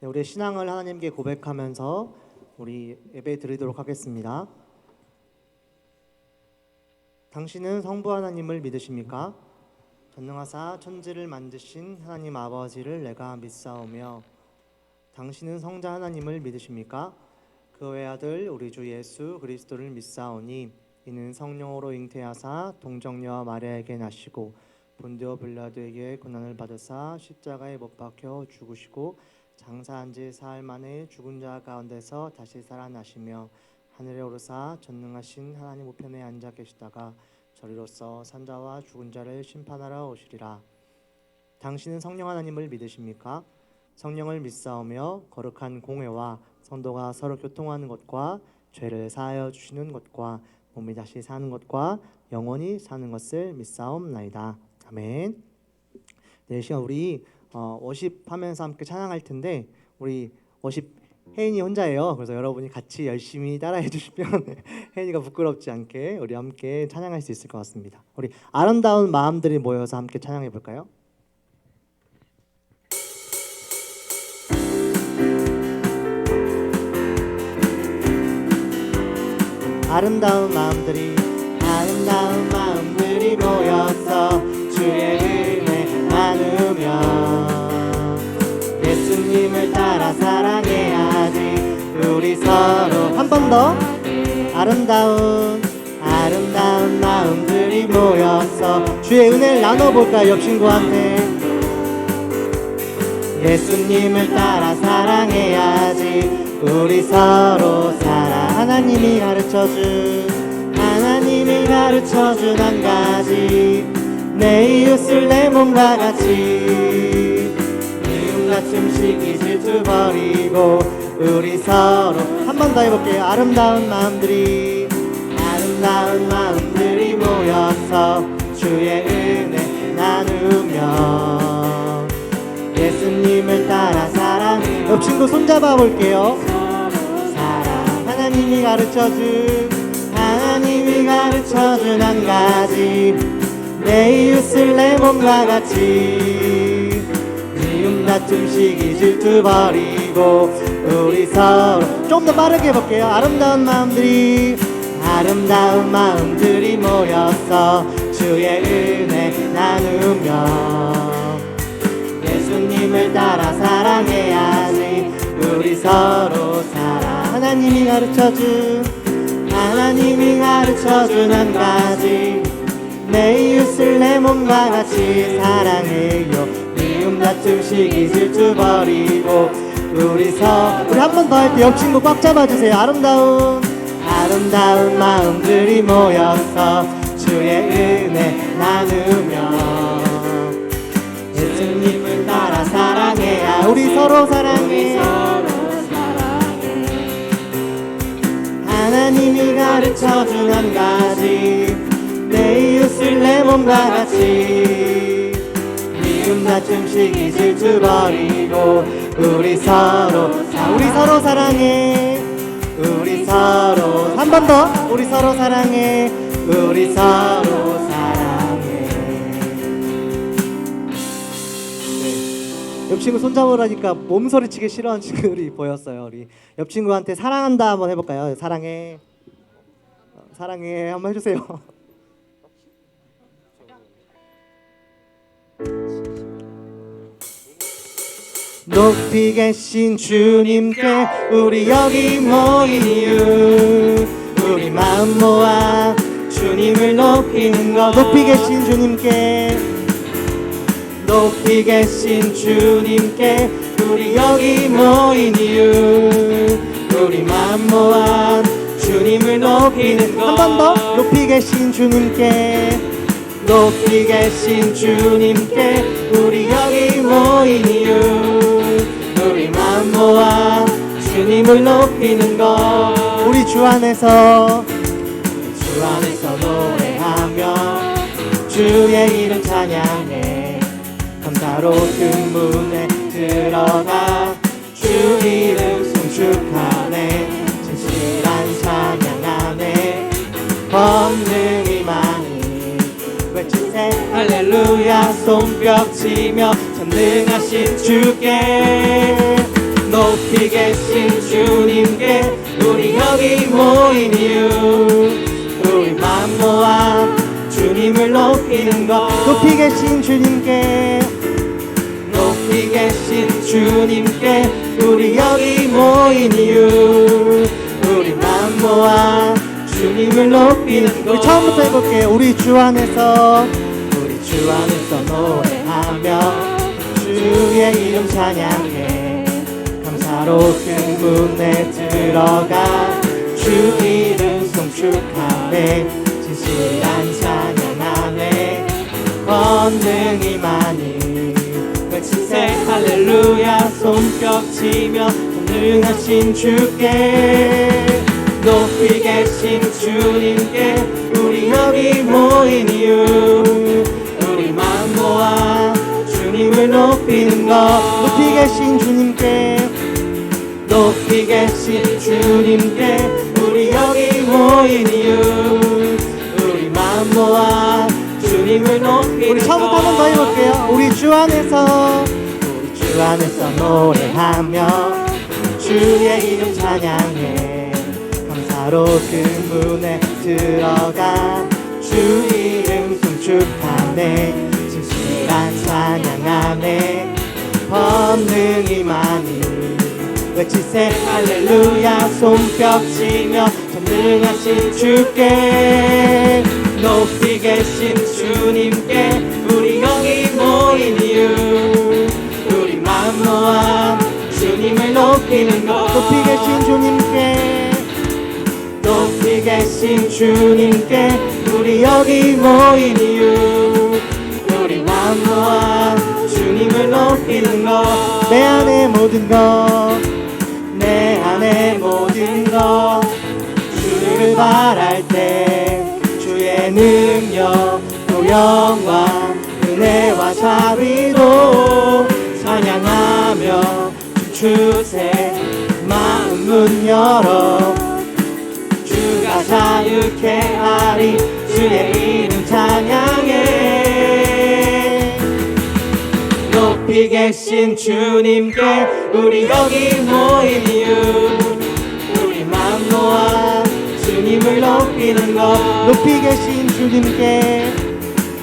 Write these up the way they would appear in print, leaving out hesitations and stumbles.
네, 우리의 신앙을 하나님께 고백하면서 우리 예배 드리도록 하겠습니다. 당신은 성부 하나님을 믿으십니까? 전능하사 천지를 만드신 하나님 아버지를 내가 믿사오며, 당신은 성자 하나님을 믿으십니까? 그 외아들 우리 주 예수 그리스도를 믿사오니, 이는 성령으로 잉태하사 동정녀와 마리아에게 나시고 본디오 빌라도에게 고난을 받으사 십자가에 못 박혀 죽으시고 장사한 지 사흘 만에 죽은 자 가운데서 다시 살아나시며 하늘에 오르사 전능하신 하나님 우편에 앉아 계시다가 저리로서 산자와 죽은 자를 심판하러 오시리라. 당신은 성령 하나님을 믿으십니까? 성령을 믿사오며 거룩한 공회와 성도가 서로 교통하는 것과 죄를 사하여 주시는 것과 몸이 다시 사는 것과 영원히 사는 것을 믿사옵나이다. 아멘. 네, 시간 우리 워십하면서 함께 찬양할 텐데, 우리 워십 혜인이 혼자예요. 그래서 여러분이 같이 열심히 따라해 주시면 혜인이가 부끄럽지 않게 우리 함께 찬양할 수 있을 것 같습니다. 우리 아름다운 마음들이 모여서 함께 찬양해 볼까요? 아름다운 마음들이 모여서 주의 은혜 나누며 예수님을 따라 사랑해야지. 우리 서로 한 번 더. 아름다운 마음들이 모여서 주의 은혜를 나눠볼까요? 옆 친구한테. 예수님을 따라 사랑해야지. 우리 서로 하나님이 가르쳐준 한 가지, 내 이웃을 내 몸과 같이. 미움 같은 시기 질투 버리고 우리 서로 한 번 더 해볼게요. 아름다운 마음들이 모여서 주의 은혜 나누며 예수님을 따라 사랑. 옆 친구 손잡아 볼게요. 하나님이 가르쳐준 한 가지, 내 이웃을 내 몸과 같이. 미움 다툼 시기 질투 버리고 우리 서로 좀 더 빠르게 해볼게요. 아름다운 마음들이 모여서 주의 은혜 나누며 예수님을 따라 사랑해야지. 우리 서로 하나님이 가르쳐준 한 가지, 내 이웃을 내 몸과 같이 사랑해요. 미움 다툼 시기 질투 버리고 우리 한 번 더 할게요. 옆 친구 꽉 잡아주세요. 아름다운 마음들이 모여서 주의 은혜 나누며 예수님을 따라 사랑해야. 우리 서로 사랑해. 하나님이 가르쳐준 한 가지, 내 이웃을 내 몸과 같이. 미움 다툼 시기 질투 버리고 우리 서로 사랑해. 우리 서로 한 번 더. 우리 서로 사랑해. 우리 서로 사랑해. 네. 옆 친구 손잡으라니까 몸소리치기 싫어하는 친구들이 보였어요. 우리 옆 친구한테 사랑한다 한번 해볼까요? 사랑해. 사랑해 한번 해주세요. 높이 계신 주님께 우리 여기 모인 이유, 우리 마음 모아 주님을 높이는 것. 높이 계신 주님께 우리 여기 모인 이유, 우리 마음 모아 주님을 높이는 것. 한 번 더. 높이 계신 주님께 우리 여기 모인 이유, 우리 마음 모아 주님을 높이는 것. 우리 주 안에서 노래하며 주의 이름 찬양해. 감사로 큰 문에 들어가 주 이름 송축하네. 진실한 찬양 안에 권능이 많이 외치세. 할렐루야 손뼉치며 전능하신 주께 높이 계신 주님께 우리 여기 모인 이유 우리 맘 모아 주님을 높이는 것 높이 계신 주님께 높이 계신 주님께 우리 여기 모인 이유 우리 맘 모아 주님을 높이는 것 우리 처음부터 해볼게요. 우리 주 안에서 노래하며 주의 이름 찬양해 감사로 큰 문에 들어가 주 이름 송축하네 진실한 찬양하네 권능이 많이 외치세 할렐루야 손뼉치며 전능하신 주께 높이 계신 주님께 우리 여기 모인 이유 우리 맘 모아 주님을 높이는 것 높이 계신 주님께 높이 계신 주님께 우리 여기 모인 이유 우리 맘 모아 주님을 높이는 우리 처음부터 한 번 더 해볼게요. 우리 주 안에서 노래하며 주의 이름 찬양해 감사로 그 문에 들어가 주 이름 송축하네 진실한 찬양하네 권능이 많이 외치세 할렐루야 손뼉치며 전능하신 주께 높이 계신 주님께 우리 여기 모인 이유 우리 맘 모아 주님을 높이는 것 높이 계신 주님께 높이 계신 주님께 우리 여기 모인 이유 우리 맘 모아 주님을 높이는 것 내 안에 모든 것 내 안에 모든 것 주를 바랄 때 주의 능력 또 영광 은혜와 자비로 찬양하며 춤추세 마음 문 열어 주가 자유케 하리 주의 이름 찬양해 높이 계신 주님께 우리 여기 모인 이유 우리 맘 모아 주님을 높이는 것 높이 계신 주님께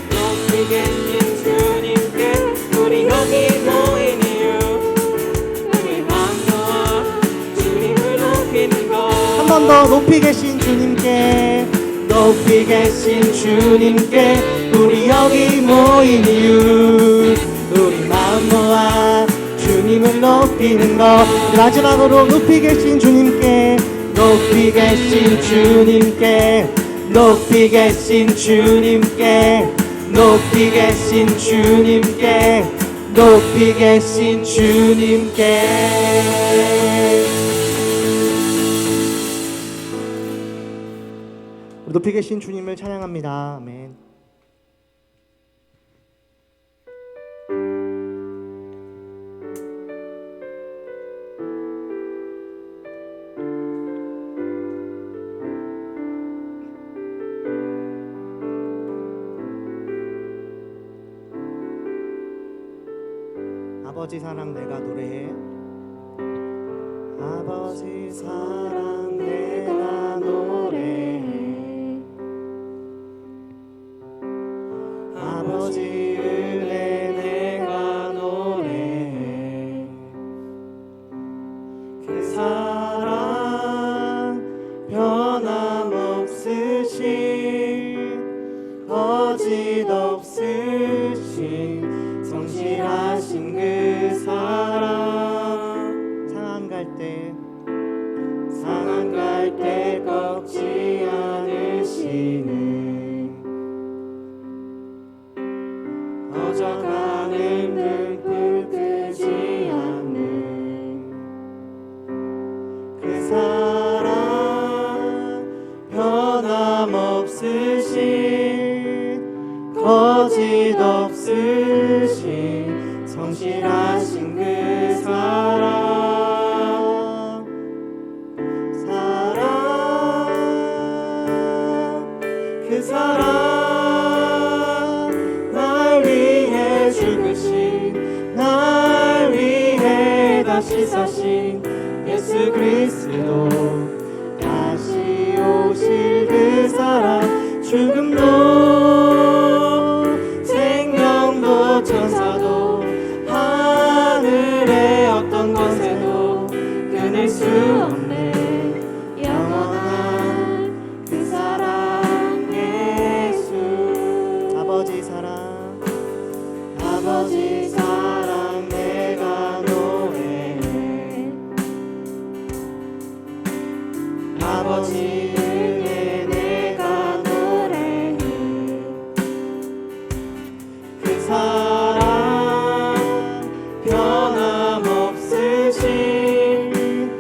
높이 계신 주님께 우리 여기 모인 이유 우리 맘 모아 주님을 높이는 것 한 번 더 높이 계신 주님께 높이 계신 주님께 우리 여기 모인 이유 우리 마음 모아 주님을 높이는 것 마지막으로 높이 계신 주님께 높이 계신 주님께 높이 계신 주님께 높이 계신 주님께 높이 계신 주님께 높이 계신 주님을 찬양합니다. 아멘. 아버지 사랑 내가 노래해. 아버지 사랑 내가 노래해 아버지 은혜 내가 노래해 그 사랑 변함없으신 거짓 없으신 성실하신 그 사랑 상한 갈 때 꺾지 않으시는 어져가는 불빛 끄지 않는 그 사랑 변함없으신 거짓 없으신 성실하신 그 사랑 그 사랑 날 위해 죽으신 날 위해 다 다시 사신 예수 그리스도 다시 오실 그 사랑 죽음도 생명도 천사도 하늘의 어떤 권세도 끊을 수 없네 영원한 그 사랑 예수 아버지 사랑 아버지 사랑 내가 노래해 아버지 은혜 내가 노래해 그 사랑 변함없으신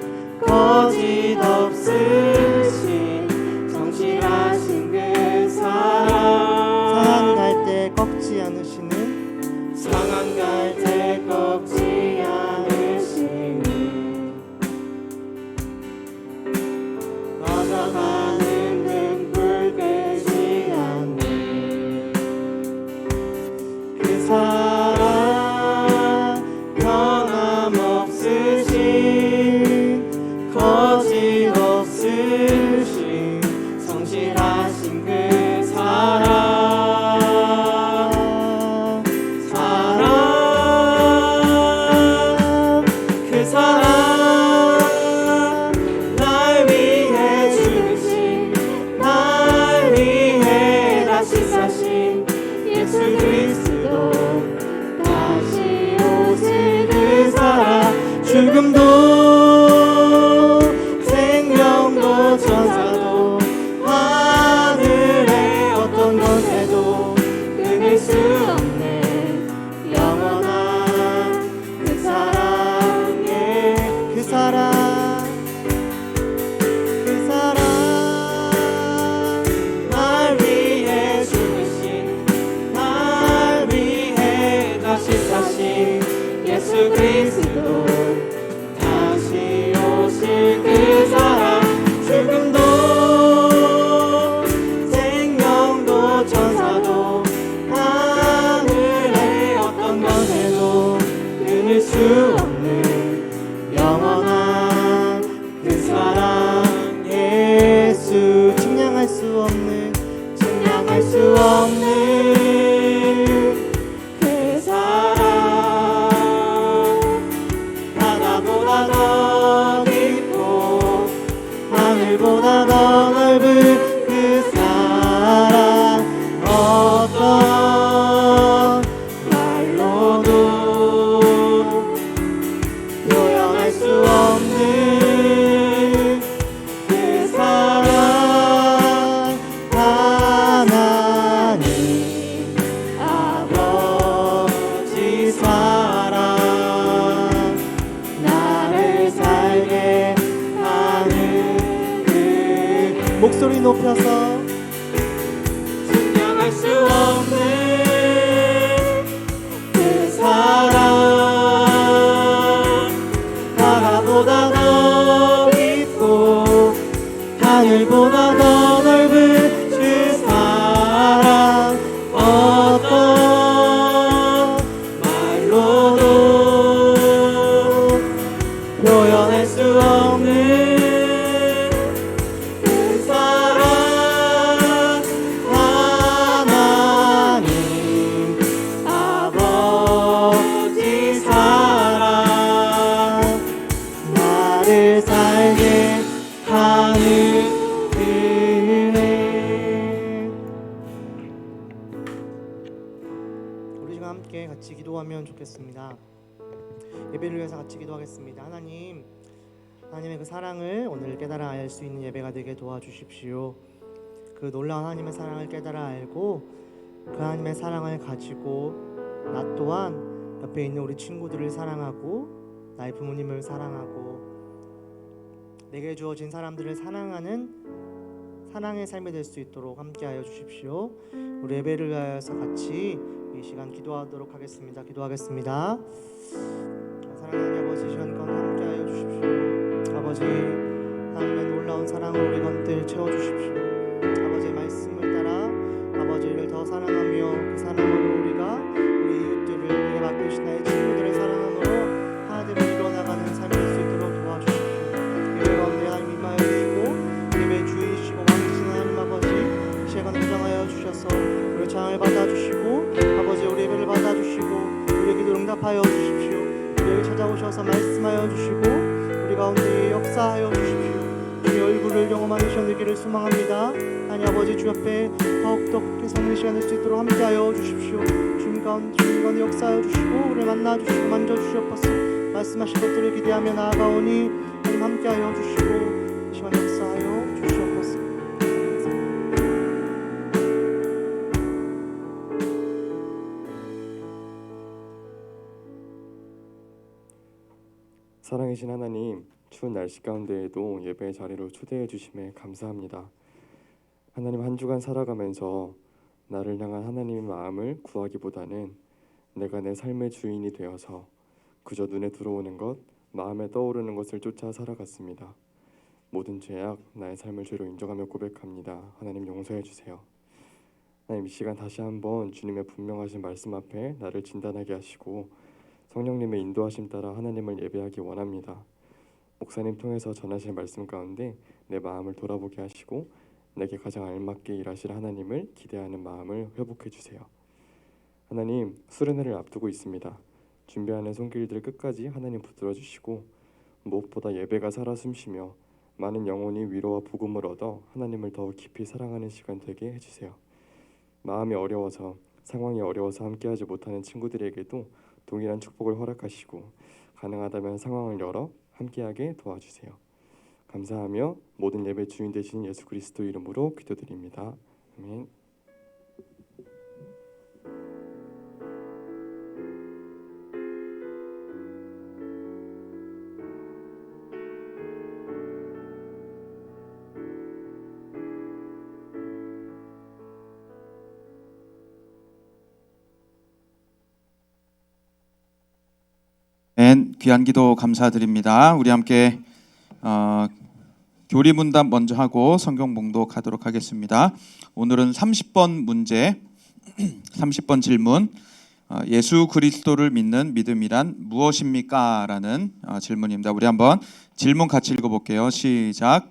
거짓 없으신 성실하신 그 사랑 상한 갈때 꺾지 않으시는 상한 갈대 꺾지 않으시니 꺼져가는 등불 끄지 않는 그 사랑 변함없으신 거짓 없으신 성실하신 그 사랑 그 사랑 날 위해 죽으신 날 위해 다시 사신 예수 그리스도 다시 오실 그 사랑 죽음도 생명도 천사도 하늘의 어떤 권세도 끊을 수 없네 영원한 그 사랑의 그 사랑 그 사랑 날 위해 죽으신 날 위해 다시 사신 예수 그리스도 다시 오실 그 사랑 죽음도 생명도 천사도 하늘의 어떤 권세도 끊을 수 없는 영원한 그 사랑 예수 측량할 수 없는 측량할 수 없는 그 사랑 바다보다 더 깊고 하늘보다 더 넓은 그 사랑 어떤 말로도 표현할 수 없는 그 사랑 하나님 아버지 사랑 나를 살게 하는 그 목소리 높여서 측량할 수 없는 그 사랑 바다보다 더 깊고 하늘보다 더 넓은 그 사랑 어떤 말로도 표현할 수 없는 그 사랑 하나님 아버지 사랑 나를 살게 하는 은혜 우리 지금 함께 같이 기도하면 좋겠습니다. 예배를 위해서 같이 기도하겠습니다. 하나님의 그 사랑을 오늘 깨달아 알 수 있는 예배가 되게 도와주십시오. 그 놀라운 하나님의 사랑을 깨달아 알고 그 하나님의 사랑을 가지고 나 또한 옆에 있는 우리 친구들을 사랑하고 나의 부모님을 사랑하고 내게 주어진 사람들을 사랑하는 사랑의 삶이 될 수 있도록 함께하여 주십시오. 우리 예배를 위하여서 같이 이 시간 기도하도록 하겠습니다. 기도하겠습니다. 사랑하는 아버지, 시간 가운데 함께하여 주십시오. 아버지, 하나님의 놀라운 사랑으로 우리 가운데 채워주십시오. 아버지의 말씀을 따라 아버지를 더 사랑하며 그 사랑으로 우리가 우리 이웃들을 우리가 맡고 계신 나의 친구들을 사랑함으로 하나님을 이뤄나가는 우리를 찾아오셔서 말씀하여 주시고 우리 가운데 역사하여 주십시오. 주의 얼굴을 영험하게 시원하기를 소망합니다. 하나님 아버지 주 앞에 더욱더 깊게 성령 시간을 수 있도록 함께하여 주십시오. 주님 가운데 역사하여 주시고 우리를 만나 주시고 만져 주시옵소서. 말씀하신 것들을 기대하며 나아가오니 하나님 함께하여 주시고 이 시간 역사하여 주시옵소서. 사랑이신 하나님, 추운 날씨 가운데에도 예배의 자리로 초대해 주심에 감사합니다. 하나님, 한 주간 살아가면서 나를 향한 하나님의 마음을 구하기보다는 내가 내 삶의 주인이 되어서 그저 눈에 들어오는 것, 마음에 떠오르는 것을 쫓아 살아갔습니다. 모든 죄악, 나의 삶을 죄로 인정하며 고백합니다. 하나님 용서해 주세요. 하나님, 이 시간 다시 한번 주님의 분명하신 말씀 앞에 나를 진단하게 하시고 성령님의 인도하심 따라 하나님을 예배하기 원합니다. 목사님 통해서 전하실 말씀 가운데 내 마음을 돌아보게 하시고 내게 가장 알맞게 일하실 하나님을 기대하는 마음을 회복해 주세요. 하나님, 수련회를 앞두고 있습니다. 준비하는 손길들 끝까지 하나님 붙들어 주시고 무엇보다 예배가 살아 숨쉬며 많은 영혼이 위로와 복음을 얻어 하나님을 더 깊이 사랑하는 시간 되게 해주세요. 마음이 어려워서, 상황이 어려워서 함께하지 못하는 친구들에게도 동일한 축복을 허락하시고 가능하다면 상황을 열어 함께하게 도와주세요. 감사하며 모든 예배 주인 되신 예수 그리스도 이름으로 기도드립니다. 아멘. 귀한 기도 감사드립니다. 우리 함께 교리 문답 먼저 하고 성경 봉독하도록 하겠습니다. 오늘은 30번 문제, 30번 질문, 예수 그리스도를 믿는 믿음이란 무엇입니까? 라는 질문입니다. 우리 한번 질문 같이 읽어볼게요. 시작.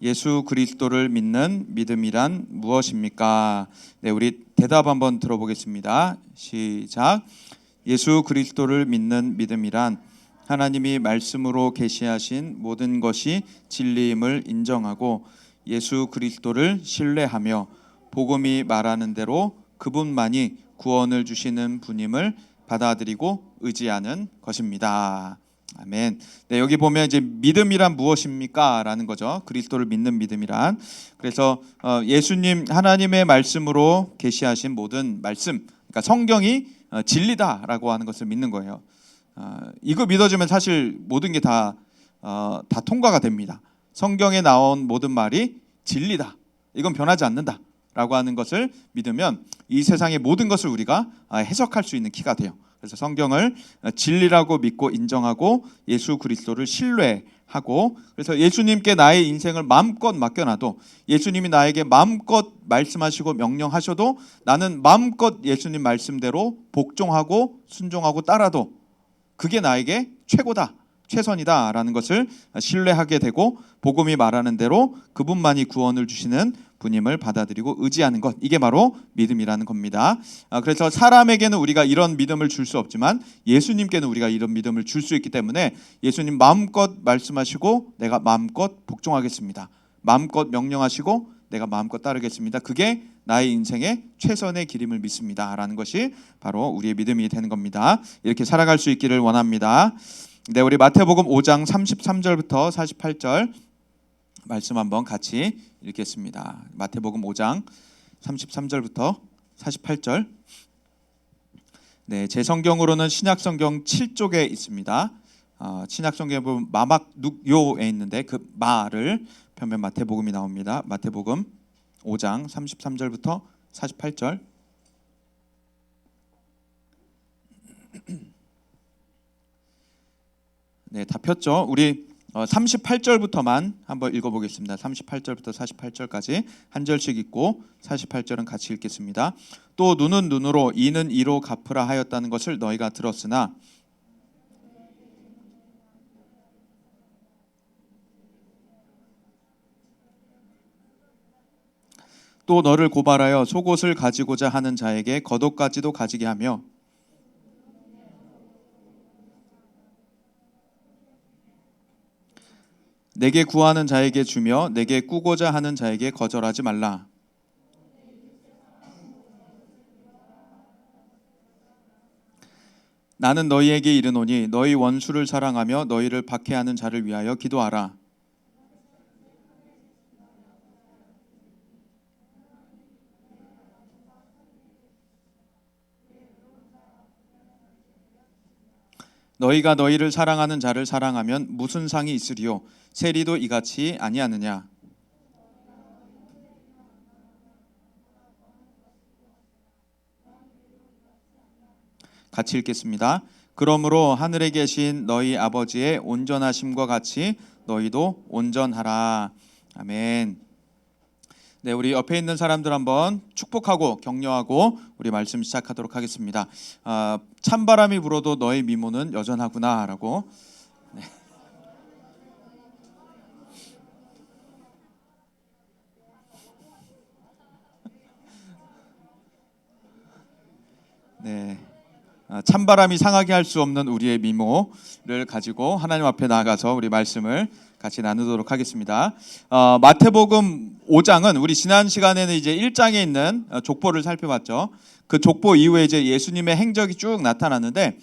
예수 그리스도를 믿는 믿음이란 무엇입니까? 네, 우리 대답 한번 들어보겠습니다. 시작. 예수 그리스도를 믿는 믿음이란 하나님이 말씀으로 계시하신 모든 것이 진리임을 인정하고 예수 그리스도를 신뢰하며 복음이 말하는 대로 그분만이 구원을 주시는 분임을 받아들이고 의지하는 것입니다. 아멘. 네, 여기 보면 이제 믿음이란 무엇입니까? 라는 거죠. 그리스도를 믿는 믿음이란. 그래서 예수님 하나님의 말씀으로 계시하신 모든 말씀, 그러니까 성경이 진리다라고 하는 것을 믿는 거예요. 이거 믿어주면 사실 모든 게 다 통과가 됩니다. 성경에 나온 모든 말이 진리다. 이건 변하지 않는다라고 하는 것을 믿으면 이 세상의 모든 것을 우리가 해석할 수 있는 키가 돼요. 그래서 성경을 진리라고 믿고 인정하고 예수 그리스도를 신뢰하고, 그래서 예수님께 나의 인생을 마음껏 맡겨놔도, 예수님이 나에게 마음껏 말씀하시고 명령하셔도 나는 마음껏 예수님 말씀대로 복종하고 순종하고 따라도 그게 나에게 최고다, 최선이다 라는 것을 신뢰하게 되고 복음이 말하는 대로 그분만이 구원을 주시는 분임을 받아들이고 의지하는 것, 이게 바로 믿음이라는 겁니다. 그래서 사람에게는 우리가 이런 믿음을 줄 수 없지만 예수님께는 우리가 이런 믿음을 줄 수 있기 때문에 예수님 마음껏 말씀하시고 내가 마음껏 복종하겠습니다. 마음껏 명령하시고 내가 마음껏 따르겠습니다. 그게 나의 인생의 최선의 길임을 믿습니다 라는 것이 바로 우리의 믿음이 되는 겁니다. 이렇게 살아갈 수 있기를 원합니다. 네, 우리 마태복음 5장 33절부터 48절 말씀 한번 같이 읽겠습니다. 마태복음 5장 33절부터 48절. 네, 제 성경으로는 신약 성경 7쪽에 있습니다. 신약 성경에 보면 마막 눅요에 있는데 그 마를 펴면 마태복음이 나옵니다. 마태복음 5장 33절부터 48절. 네, 다 폈죠? 우리 38절부터만 한번 읽어보겠습니다. 38절부터 48절까지 한 절씩 읽고 48절은 같이 읽겠습니다. 또 눈은 눈으로 이는 이로 갚으라 하였다는 것을 너희가 들었으나 또 너를 고발하여 속옷을 가지고자 하는 자에게 겉옷까지도 가지게 하며 내게 구하는 자에게 주며 내게 꾸고자 하는 자에게 거절하지 말라. 나는 너희에게 이르노니 너희 원수를 사랑하며 너희를 박해하는 자를 위하여 기도하라. 너희가 너희를 사랑하는 자를 사랑하면 무슨 상이 있으리요? 세리도 이같이 아니하느냐? 같이 읽겠습니다. 그러므로 하늘에 계신 너희 아버지의 온전하심과 같이 너희도 온전하라. 아멘. 네, 우리 옆에 있는 사람들 한번 축복하고 격려하고 우리 말씀 시작하도록 하겠습니다. 찬바람이 불어도 너의 미모는 여전하구나라고. 네. 네. 찬바람이 상하게 할 수 없는 우리의 미모를 가지고 하나님 앞에 나아가서 우리 말씀을 같이 나누도록 하겠습니다. 마태복음 5장은 우리 지난 시간에는 이제 1장에 있는 족보를 살펴봤죠. 그 족보 이후에 이제 예수님의 행적이 쭉 나타났는데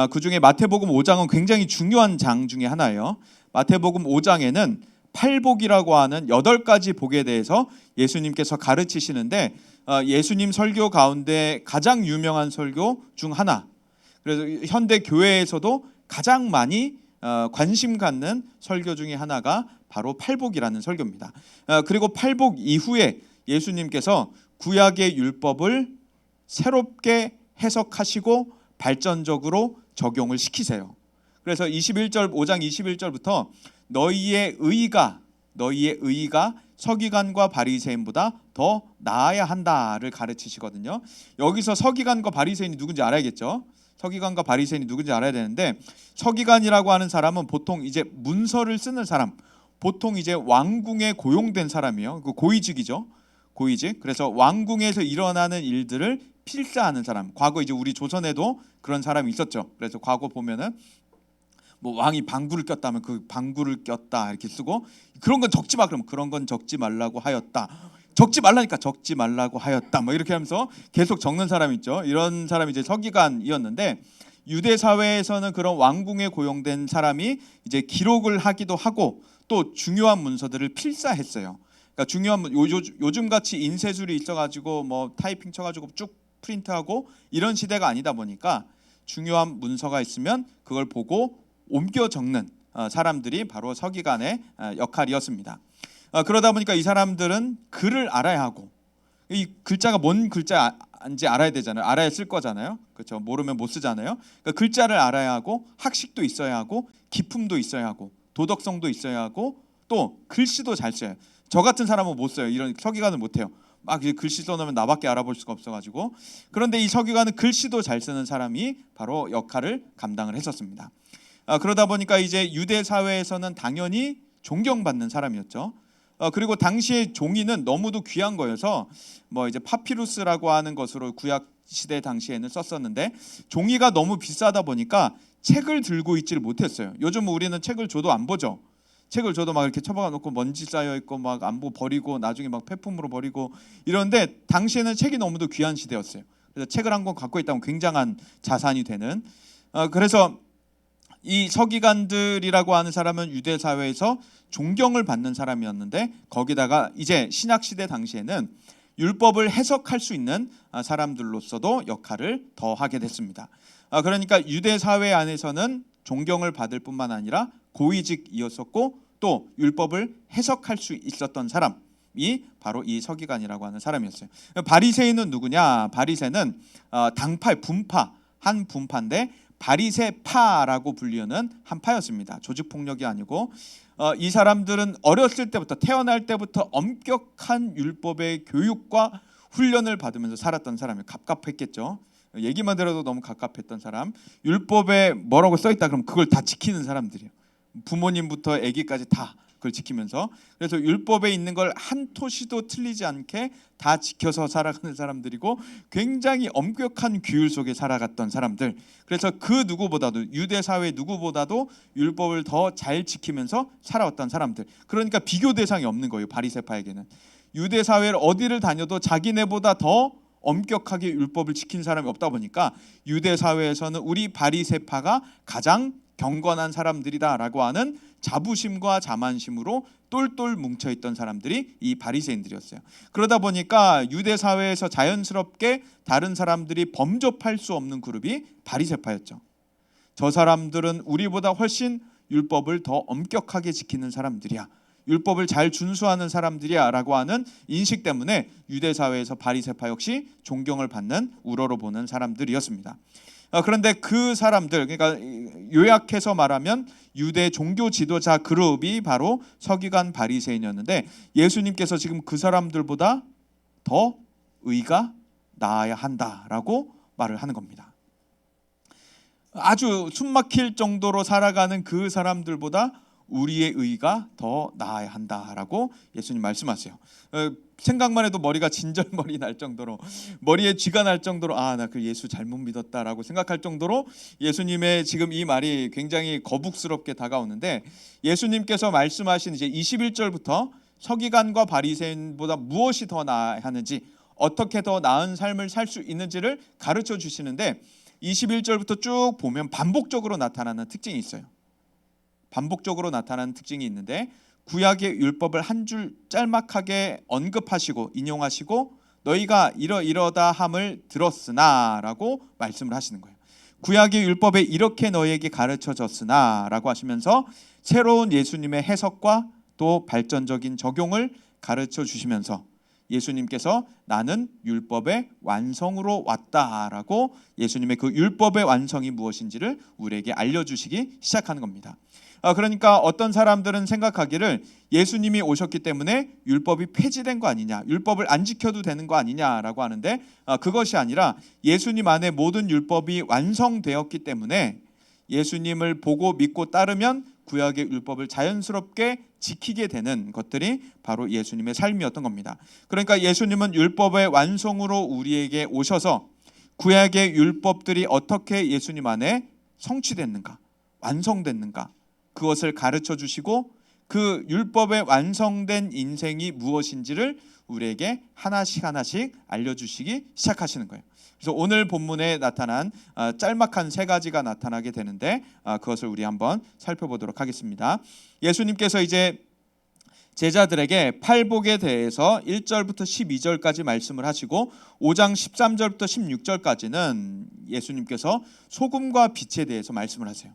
그 중에 마태복음 5장은 굉장히 중요한 장 중에 하나예요. 마태복음 5장에는 팔복이라고 하는 8가지 복에 대해서 예수님께서 가르치시는데 예수님 설교 가운데 가장 유명한 설교 중 하나. 그래서 현대 교회에서도 가장 많이 관심 갖는 설교 중에 하나가 바로 팔복이라는 설교입니다. 그리고 팔복 이후에 예수님께서 구약의 율법을 새롭게 해석하시고 발전적으로 적용을 시키세요. 그래서 5장 21절부터 너희의 의가 서기관과 바리새인보다 더 나아야 한다를 가르치시거든요. 여기서 서기관과 바리새인이 누군지 알아야겠죠. 서기관과 바리새인이 누군지 알아야 되는데 서기관이라고 하는 사람은 보통 이제 문서를 쓰는 사람, 보통 이제 왕궁에 고용된 사람이에요. 그 고위직이죠. 고위직. 그래서 왕궁에서 일어나는 일들을 필사하는 사람. 과거 이제 우리 조선에도 그런 사람이 있었죠. 그래서 과거 보면은 뭐 왕이 방구를 꼈다면 그 방구를 꼈다 이렇게 쓰고 그런 건 적지 마 그러면 그런 건 적지 말라고 하였다. 적지 말라니까 적지 말라고 하였다. 뭐 이렇게 하면서 계속 적는 사람 있죠. 이런 사람이 이제 서기관이었는데 유대 사회에서는 그런 왕궁에 고용된 사람이 이제 기록을 하기도 하고 또 중요한 문서들을 필사했어요. 그러니까 중요한 요즘 같이 인쇄술이 있어가지고 뭐 타이핑 쳐가지고 쭉 프린트하고 이런 시대가 아니다 보니까 중요한 문서가 있으면 그걸 보고 옮겨 적는 사람들이 바로 서기관의 역할이었습니다. 그러다 보니까 이 사람들은 글을 알아야 하고 이 글자가 뭔 글자인지 알아야 되잖아요. 알아야 쓸 거잖아요. 그렇죠? 모르면 못 쓰잖아요. 그러니까 글자를 알아야 하고 학식도 있어야 하고 기품도 있어야 하고 도덕성도 있어야 하고 또 글씨도 잘 써요. 저 같은 사람은 못 써요. 이런 서기관을 못 해요. 막 글씨 써놓으면 나밖에 알아볼 수가 없어가지고. 그런데 이 서기관은 글씨도 잘 쓰는 사람이 바로 역할을 감당을 했었습니다. 그러다 보니까 이제 유대 사회에서는 당연히 존경받는 사람이었죠. 그리고 당시의 종이는 너무도 귀한 거여서 뭐 이제 파피루스라고 하는 것으로 구약 시대 당시에는 썼었는데 종이가 너무 비싸다 보니까 책을 들고 있지를 못했어요. 요즘 우리는 책을 줘도 안 보죠. 책을 줘도 막 이렇게 처박아 놓고 먼지 쌓여 있고 막 안 보고 버리고 나중에 막 폐품으로 버리고 이런데 당시에는 책이 너무도 귀한 시대였어요. 그래서 책을 한 권 갖고 있다면 굉장한 자산이 되는. 그래서 이 서기관들이라고 하는 사람은 유대 사회에서 존경을 받는 사람이었는데 거기다가 이제 신약 시대 당시에는 율법을 해석할 수 있는 사람들로서도 역할을 더 하게 됐습니다. 그러니까 유대 사회 안에서는 존경을 받을 뿐만 아니라 고위직이었었고 또 율법을 해석할 수 있었던 사람이 바로 이 서기관이라고 하는 사람이었어요. 바리새인은 누구냐? 바리새는 당파, 분파, 한 분파인데 바리새파라고 불리는 한 파였습니다. 조직폭력이 아니고 이 사람들은 어렸을 때부터 태어날 때부터 엄격한 율법의 교육과 훈련을 받으면서 살았던 사람이에요. 갑갑했겠죠. 얘기만 들어도 너무 갑갑했던 사람. 율법에 뭐라고 써있다 그러면 그걸 다 지키는 사람들이에요. 부모님부터 아기까지 다 그걸 지키면서. 그래서 율법에 있는 걸 한 토시도 틀리지 않게 다 지켜서 살아가는 사람들이고 굉장히 엄격한 규율 속에 살아갔던 사람들. 그래서 그 누구보다도 유대 사회 누구보다도 율법을 더 잘 지키면서 살아왔던 사람들. 그러니까 비교 대상이 없는 거예요. 바리새파에게는. 유대 사회를 어디를 다녀도 자기네보다 더 엄격하게 율법을 지킨 사람이 없다 보니까 유대 사회에서는 우리 바리새파가 가장 경건한 사람들이다라고 하는 자부심과 자만심으로 똘똘 뭉쳐있던 사람들이 이 바리새인들이었어요. 그러다 보니까 유대 사회에서 자연스럽게 다른 사람들이 범접할 수 없는 그룹이 바리새파였죠. 저 사람들은 우리보다 훨씬 율법을 더 엄격하게 지키는 사람들이야, 율법을 잘 준수하는 사람들이야 라고 하는 인식 때문에 유대 사회에서 바리새파 역시 존경을 받는, 우러러 보는 사람들이었습니다. 그런데 그 사람들, 그러니까 요약해서 말하면 유대 종교 지도자 그룹이 바로 서기관 바리새인이었는데 예수님께서 지금 그 사람들보다 더 의가 나아야 한다라고 말을 하는 겁니다. 아주 숨막힐 정도로 살아가는 그 사람들보다 우리의 의가 더 나아야 한다라고 예수님 말씀하세요. 생각만 해도 머리가 진절머리 날 정도로, 머리에 쥐가 날 정도로 나 그 예수 잘못 믿었다라고 생각할 정도로 예수님의 지금 이 말이 굉장히 거북스럽게 다가오는데, 예수님께서 말씀하신 이제 21절부터 서기관과 바리새인보다 무엇이 더 나아야 하는지, 어떻게 더 나은 삶을 살 수 있는지를 가르쳐 주시는데 21절부터 쭉 보면 반복적으로 나타나는 특징이 있어요. 반복적으로 나타나는 특징이 있는데 구약의 율법을 한 줄 짤막하게 언급하시고 인용하시고 너희가 이러이러다 함을 들었으나 라고 말씀을 하시는 거예요. 구약의 율법에 이렇게 너희에게 가르쳐졌으나 라고 하시면서 새로운 예수님의 해석과 또 발전적인 적용을 가르쳐 주시면서 예수님께서 나는 율법의 완성으로 왔다라고 예수님의 그 율법의 완성이 무엇인지를 우리에게 알려주시기 시작하는 겁니다. 그러니까 어떤 사람들은 생각하기를 예수님이 오셨기 때문에 율법이 폐지된 거 아니냐, 율법을 안 지켜도 되는 거 아니냐라고 하는데 그것이 아니라 예수님 안에 모든 율법이 완성되었기 때문에 예수님을 보고 믿고 따르면 구약의 율법을 자연스럽게 지키게 되는 것들이 바로 예수님의 삶이었던 겁니다. 그러니까 예수님은 율법의 완성으로 우리에게 오셔서 구약의 율법들이 어떻게 예수님 안에 성취됐는가, 완성됐는가, 그것을 가르쳐 주시고 그 율법의 완성된 인생이 무엇인지를 우리에게 하나씩 하나씩 알려주시기 시작하시는 거예요. 그래서 오늘 본문에 나타난 짤막한 세 가지가 나타나게 되는데 그것을 우리 한번 살펴보도록 하겠습니다. 예수님께서 이제 제자들에게 팔복에 대해서 1절부터 12절까지 말씀을 하시고 5장 13절부터 16절까지는 예수님께서 소금과 빛에 대해서 말씀을 하세요.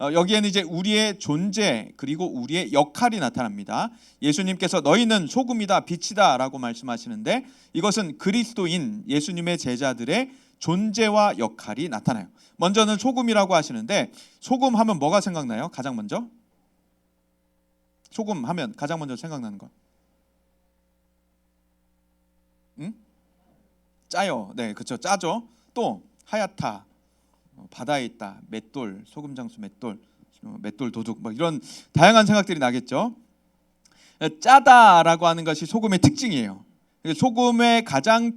여기에는 이제 우리의 존재 그리고 우리의 역할이 나타납니다. 예수님께서 너희는 소금이다 빛이다 라고 말씀하시는데 이것은 그리스도인 예수님의 제자들의 존재와 역할이 나타나요. 먼저는 소금이라고 하시는데 소금 하면 뭐가 생각나요? 가장 먼저? 소금 하면 가장 먼저 생각나는 것. 짜요. 네, 그렇죠. 짜죠. 또 하얗다. 바다에 있다, 맷돌, 소금 장수 맷돌, 맷돌 도둑, 뭐 이런 다양한 생각들이 나겠죠. 짜다라고 하는 것이 소금의 특징이에요. 소금의 가장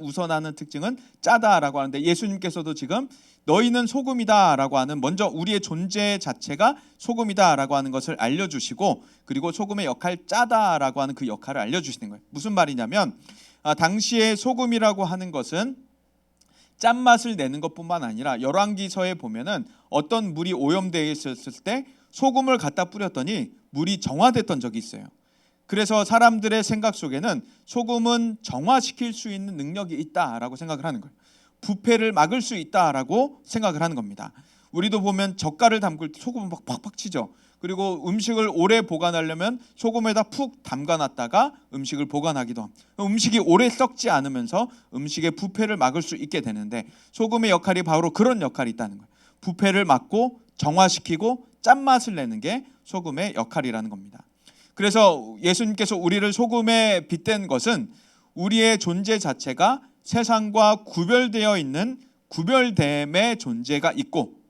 우선하는 특징은 짜다라고 하는데 예수님께서도 지금 너희는 소금이다라고 하는, 먼저 우리의 존재 자체가 소금이다라고 하는 것을 알려주시고 그리고 소금의 역할 짜다라고 하는 그 역할을 알려주시는 거예요. 무슨 말이냐면 당시에 소금이라고 하는 것은 짠맛을 내는 것뿐만 아니라 열왕기서에 보면은 어떤 물이 오염되어 있었을 때 소금을 갖다 뿌렸더니 물이 정화됐던 적이 있어요. 그래서 사람들의 생각 속에는 소금은 정화시킬 수 있는 능력이 있다라고 생각을 하는 거예요. 부패를 막을 수 있다라고 생각을 하는 겁니다. 우리도 보면 젓갈을 담글 때 소금을 막 팍팍 치죠. 그리고 음식을 오래 보관하려면 소금에다 푹 담가놨다가 음식을 보관하기도 합니다. 음식이 오래 썩지 않으면서 음식의 부패를 막을 수 있게 되는데 소금의 역할이 바로 그런 역할이 있다는 거예요. 부패를 막고 정화시키고 짠맛을 내는 게 소금의 역할이라는 겁니다. 그래서 예수님께서 우리를 소금에 빗댄 것은 우리의 존재 자체가 세상과 구별되어 있는 구별됨의 존재가 있고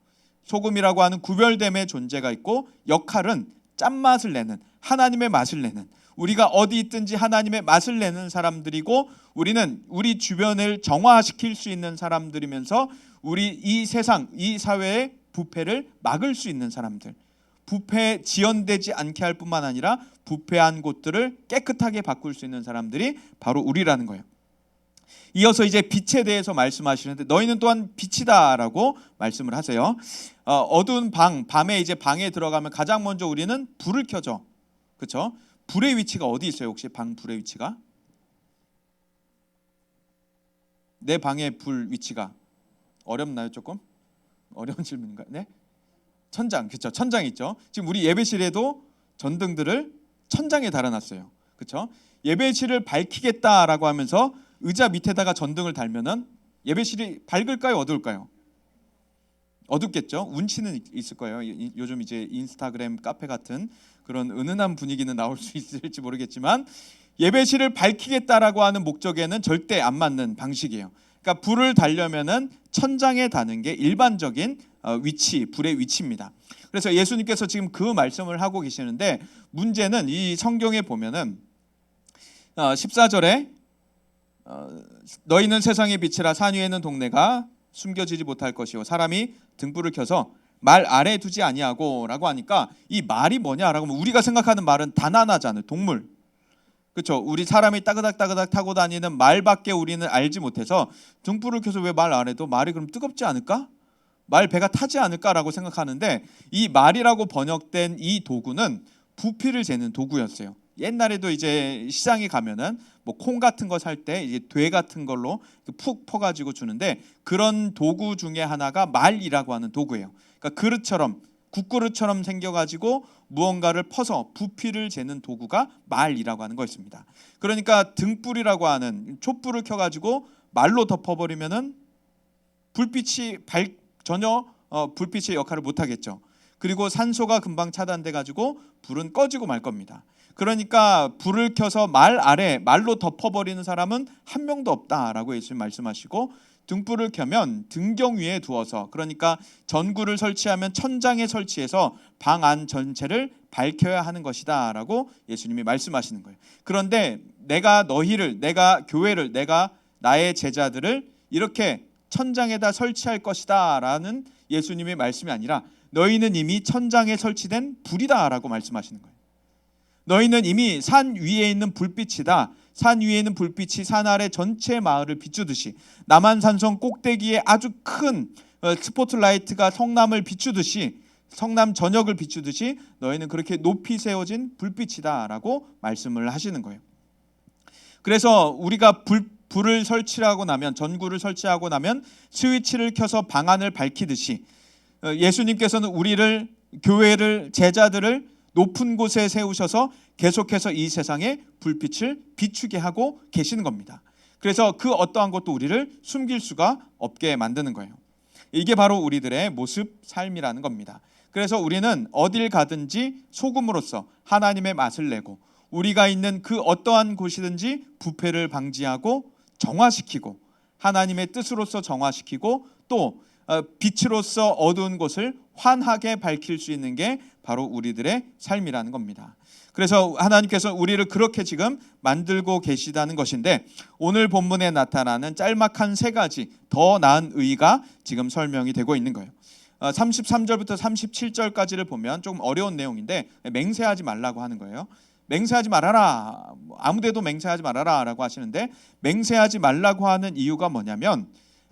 소금이라고 하는 구별됨의 존재가 있고 역할은 짠맛을 내는, 하나님의 맛을 내는, 우리가 어디 있든지 하나님의 맛을 내는 사람들이고, 우리는 우리 주변을 정화시킬 수 있는 사람들이면서 우리 이 세상, 이 사회의 부패를 막을 수 있는 사람들, 부패 지연되지 않게 할 뿐만 아니라 부패한 곳들을 깨끗하게 바꿀 수 있는 사람들이 바로 우리라는 거예요. 이어서 이제 빛에 대해서 말씀하시는데, 너희는 또한 빛이다라고 말씀을 하세요. 어두운 밤에 이제 방에 들어가면 가장 먼저 우리는 불을 켜죠. 그렇죠? 불의 위치가 어디 있어요? 혹시 방 불의 위치가? 내 방의 불 위치가 어렵나요? 조금 어려운 질문인가요? 네? 천장, 그렇죠? 천장 있죠. 지금 우리 예배실에도 전등들을 천장에 달아놨어요. 그렇죠? 예배실을 밝히겠다라고 하면서 의자 밑에다가 전등을 달면은 예배실이 밝을까요? 어두울까요? 어둡겠죠. 운치는 있을 거예요. 요즘 이제 인스타그램 카페 같은 그런 은은한 분위기는 나올 수 있을지 모르겠지만, 예배실을 밝히겠다라고 하는 목적에는 절대 안 맞는 방식이에요. 그러니까 불을 달려면은 천장에 다는 게 일반적인 위치, 불의 위치입니다. 그래서 예수님께서 지금 그 말씀을 하고 계시는데, 문제는 이 성경에 보면은 14절에 너희는 세상의 빛이라 산 위에 있는 동네가 숨겨지지 못할 것이요 사람이 등불을 켜서 말 아래에 두지 아니하고 라고 하니까, 이 말이 뭐냐라고 하면 우리가 생각하는 말은 단 하나잖아요. 동물. 그렇죠? 우리 사람이 따그닥따그닥 타고 다니는 말밖에 우리는 알지 못해서 등불을 켜서 왜 말 아래도, 말이 그럼 뜨겁지 않을까? 말 배가 타지 않을까라고 생각하는데, 이 말이라고 번역된 이 도구는 부피를 재는 도구였어요. 옛날에도 이제 시장에 가면은 뭐 콩 같은 거 살 때 이제 돼 같은 걸로 푹 퍼가지고 주는데, 그런 도구 중에 하나가 말이라고 하는 도구예요. 그러니까 그릇처럼, 국그릇처럼 생겨가지고 무언가를 퍼서 부피를 재는 도구가 말이라고 하는 거였습니다. 그러니까 등불이라고 하는 촛불을 켜가지고 말로 덮어버리면은 불빛이 전혀 불빛의 역할을 못하겠죠. 그리고 산소가 금방 차단돼가지고 불은 꺼지고 말 겁니다. 그러니까 불을 켜서 말 아래 말로 덮어버리는 사람은 한 명도 없다라고 예수님 말씀하시고, 등불을 켜면 등경 위에 두어서, 그러니까 전구를 설치하면 천장에 설치해서 방 안 전체를 밝혀야 하는 것이다라고 예수님이 말씀하시는 거예요. 그런데 내가 너희를, 내가 교회를, 내가 나의 제자들을 이렇게 천장에다 설치할 것이다라는 예수님의 말씀이 아니라, 너희는 이미 천장에 설치된 불이다라고 말씀하시는 거예요. 너희는 이미 산 위에 있는 불빛이다. 산 위에 있는 불빛이 산 아래 전체 마을을 비추듯이, 남한산성 꼭대기에 아주 큰 스포트라이트가 성남을 비추듯이, 성남 전역을 비추듯이 너희는 그렇게 높이 세워진 불빛이다라고 말씀을 하시는 거예요. 그래서 우리가 불을 설치하고 나면, 전구를 설치하고 나면 스위치를 켜서 방안을 밝히듯이, 예수님께서는 우리를, 교회를, 제자들을 높은 곳에 세우셔서 계속해서 이 세상에 불빛을 비추게 하고 계시는 겁니다. 그래서 그 어떠한 것도 우리를 숨길 수가 없게 만드는 거예요. 이게 바로 우리들의 모습, 삶이라는 겁니다. 그래서 우리는 어딜 가든지 소금으로서 하나님의 맛을 내고, 우리가 있는 그 어떠한 곳이든지 부패를 방지하고 정화시키고, 하나님의 뜻으로서 정화시키고, 또 빛으로서 어두운 곳을 환하게 밝힐 수 있는 게 바로 우리들의 삶이라는 겁니다. 그래서 하나님께서 우리를 그렇게 지금 만들고 계시다는 것인데, 오늘 본문에 나타나는 짤막한 세 가지 더 나은 의가 지금 설명이 되고 있는 거예요. 33절부터 37절까지를 보면 조금 어려운 내용인데, 맹세하지 말라고 하는 거예요. 맹세하지 말아라, 아무데도 맹세하지 말아라 라고 하시는데, 맹세하지 말라고 하는 이유가 뭐냐면,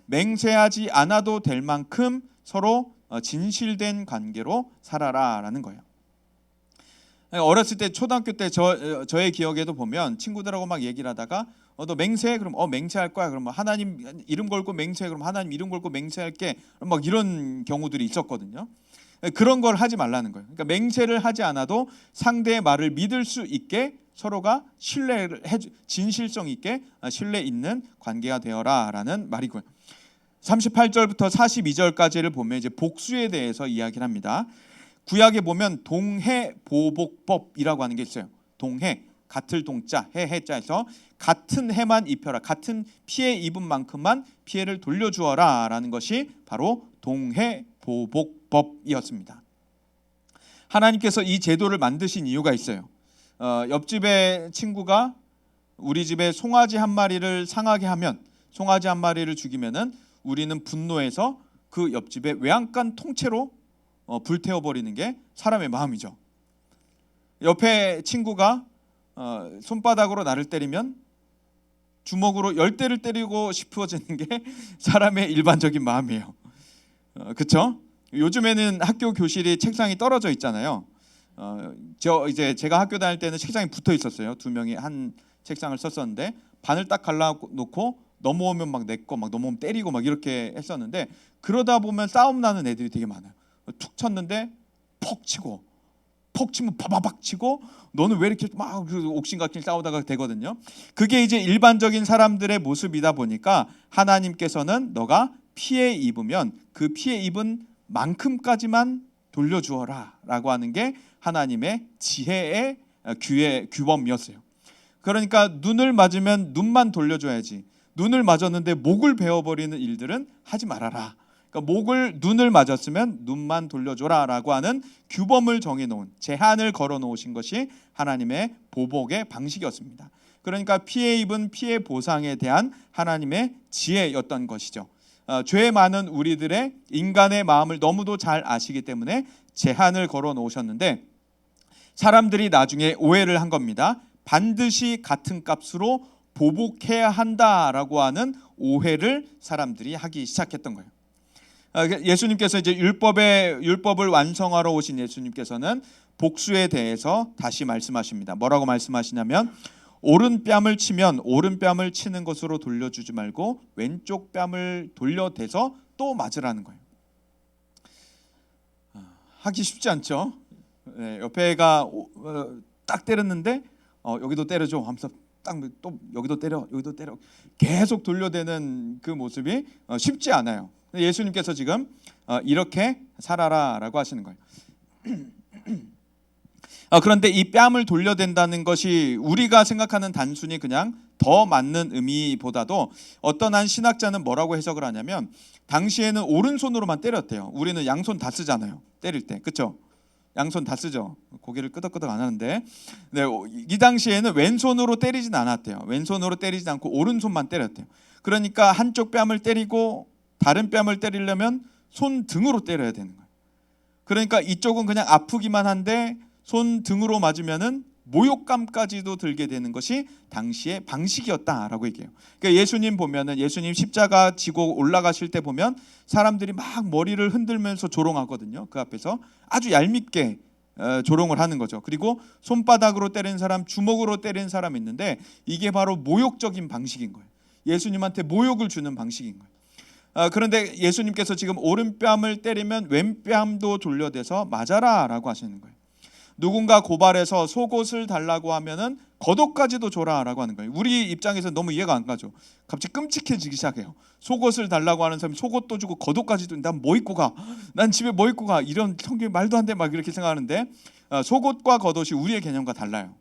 맹세하지 않아도 될 만큼 서로 진실된 관계로 살아라라는 거예요. 어렸을 때, 초등학교 때 저의 기억에도 보면 친구들하고 막 얘기를 하다가 너 맹세해? 그럼 맹세할 거야. 그럼 하나님 이름 걸고 맹세해. 그럼 하나님 이름 걸고 맹세할게. 막 이런 경우들이 있었거든요. 그런 걸 하지 말라는 거예요. 그러니까 맹세를 하지 않아도 상대의 말을 믿을 수 있게 서로가 신뢰를 진실성 있게 신뢰 있는 관계가 되어라라는 말이고요. 38절부터 42절까지를 보면 이제 복수에 대해서 이야기를 합니다. 구약에 보면 동해보복법이라고 하는 게 있어요. 동해, 같을 동자, 해자에서 같은 해만 입혀라, 같은 피해 입은 만큼만 피해를 돌려주어라 라는 것이 바로 동해보복법이었습니다. 하나님께서 이 제도를 만드신 이유가 있어요. 옆집의 친구가 우리 집에 송아지 한 마리를 상하게 하면, 송아지 한 마리를 죽이면은 우리는 분노해서 그 옆집에 외양간 통째로 불태워버리는 게 사람의 마음이죠. 옆에 친구가 손바닥으로 나를 때리면 주먹으로 10대를 때리고 싶어지는 게 사람의 일반적인 마음이에요. 그렇죠? 요즘에는 학교 교실이 책상이 떨어져 있잖아요. 제가 학교 다닐 때는 책상이 붙어 있었어요. 두 명이 한 책상을 썼었는데 반을 딱 갈라놓고 넘어오면 막 내 거 막 넘어오면 때리고 막 이렇게 했었는데, 그러다 보면 싸움 나는 애들이 되게 많아요. 툭 쳤는데 퍽 치고, 퍽 치면 바바박 치고, 너는 왜 이렇게 막 옥신각신 싸우다가 되거든요. 그게 이제 일반적인 사람들의 모습이다 보니까 하나님께서는 너가 피해 입으면 그 피해 입은 만큼까지만 돌려주어라 라고 하는 게 하나님의 지혜의 규범이었어요. 그러니까 눈을 맞으면 눈만 돌려줘야지, 눈을 맞았는데 목을 베어버리는 일들은 하지 말아라. 그러니까 눈을 맞았으면 눈만 돌려줘라 라고 하는 규범을 정해놓은, 제한을 걸어놓으신 것이 하나님의 보복의 방식이었습니다. 그러니까 피해 입은 피해 보상에 대한 하나님의 지혜였던 것이죠. 죄 많은 우리들의 인간의 마음을 너무도 잘 아시기 때문에 제한을 걸어놓으셨는데, 사람들이 나중에 오해를 한 겁니다. 반드시 같은 값으로 보복해야 한다라고 하는 오해를 사람들이 하기 시작했던 거예요. 예수님께서 이제 율법을 완성하러 오신 예수님께서는 복수에 대해서 다시 말씀하십니다. 뭐라고 말씀하시냐면, 오른뺨을 치면 오른뺨을 치는 것으로 돌려주지 말고 왼쪽 뺨을 돌려대서 또 맞으라는 거예요. 하기 쉽지 않죠. 옆에 애가 딱 때렸는데 여기도 때려줘 하면서 딱 또 여기도 때려, 여기도 때려, 계속 돌려대는 그 모습이 쉽지 않아요. 예수님께서 지금 이렇게 살아라라고 하시는 거예요. 그런데 이 뺨을 돌려댄다는 것이 우리가 생각하는 단순히 그냥 더 맞는 의미보다도, 어떤 한 신학자는 뭐라고 해석을 하냐면, 당시에는 오른손으로만 때렸대요. 우리는 양손 다 쓰잖아요, 때릴 때. 그렇죠? 양손 다 쓰죠. 고개를 끄덕끄덕 안 하는데, 네, 이 당시에는 왼손으로 때리진 않았대요. 왼손으로 때리지 않고 오른손만 때렸대요. 그러니까 한쪽 뺨을 때리고 다른 뺨을 때리려면 손등으로 때려야 되는 거예요. 그러니까 이쪽은 그냥 아프기만 한데 손등으로 맞으면은 모욕감까지도 들게 되는 것이 당시의 방식이었다라고 얘기해요. 그러니까 예수님 보면은, 예수님 십자가 지고 올라가실 때 보면 사람들이 막 머리를 흔들면서 조롱하거든요. 그 앞에서 아주 얄밉게 조롱을 하는 거죠. 그리고 손바닥으로 때리는 사람, 주먹으로 때리는 사람이 있는데, 이게 바로 모욕적인 방식인 거예요. 예수님한테 모욕을 주는 방식인 거예요. 그런데 예수님께서 지금 오른뺨을 때리면 왼뺨도 돌려대서 맞아라라고 하시는 거예요. 누군가 고발해서 속옷을 달라고 하면은 겉옷까지도 줘라라고 하는 거예요. 우리 입장에서 너무 이해가 안 가죠. 갑자기 끔찍해지기 시작해요. 속옷을 달라고 하는 사람이 속옷도 주고 겉옷까지도, 난 뭐 입고 가? 난 집에 뭐 입고 가? 이런 성경이 말도 안 돼 막 이렇게 생각하는데, 속옷과 겉옷이 우리의 개념과 달라요.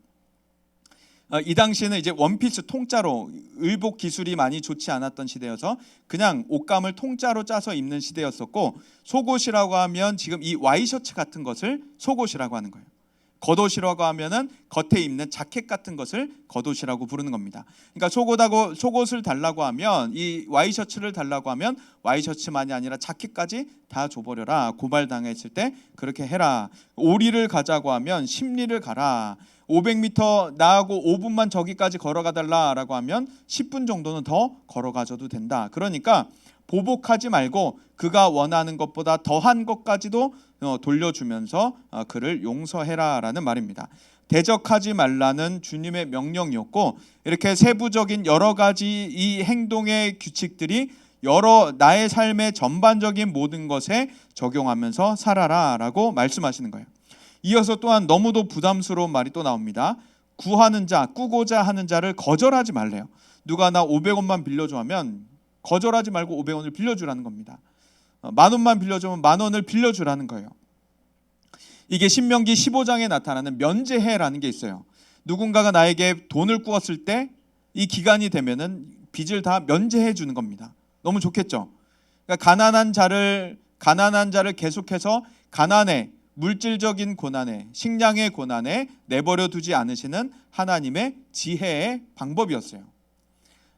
이 당시에는 이제 원피스 통짜로, 의복 기술이 많이 좋지 않았던 시대여서 그냥 옷감을 통짜로 짜서 입는 시대였었고, 속옷이라고 하면 지금 이 와이셔츠 같은 것을 속옷이라고 하는 거예요. 겉옷이라고 하면은 겉에 입는 자켓 같은 것을 겉옷이라고 부르는 겁니다. 그러니까 속옷을 달라고 하면, 이 와이셔츠를 달라고 하면 와이셔츠만이 아니라 자켓까지 다 줘버려라. 고발당했을 때 그렇게 해라. 오리를 가자고 하면 10리를 가라. 500m 나하고 5분만 저기까지 걸어가 달라라고 하면 10분 정도는 더 걸어가줘도 된다. 그러니까 보복하지 말고 그가 원하는 것보다 더한 것까지도 돌려주면서 그를 용서해라라는 말입니다. 대적하지 말라는 주님의 명령이었고, 이렇게 세부적인 여러 가지 이 행동의 규칙들이 나의 삶의 전반적인 모든 것에 적용하면서 살아라라고 말씀하시는 거예요. 이어서 또한 너무도 부담스러운 말이 또 나옵니다. 구하는 자, 꾸고자 하는 자를 거절하지 말래요. 누가 나 500원만 빌려줘 하면 거절하지 말고 500원을 빌려주라는 겁니다. 10,000원만 빌려주면 10,000원을 빌려주라는 거예요. 이게 신명기 15장에 나타나는 면제해라는 게 있어요. 누군가가 나에게 돈을 꾸었을 때 이 기간이 되면은 빚을 다 면제해 주는 겁니다. 너무 좋겠죠. 그러니까 가난한 자를 계속해서 가난에 물질적인 고난에, 식량의 고난에 내버려 두지 않으시는 하나님의 지혜의 방법이었어요.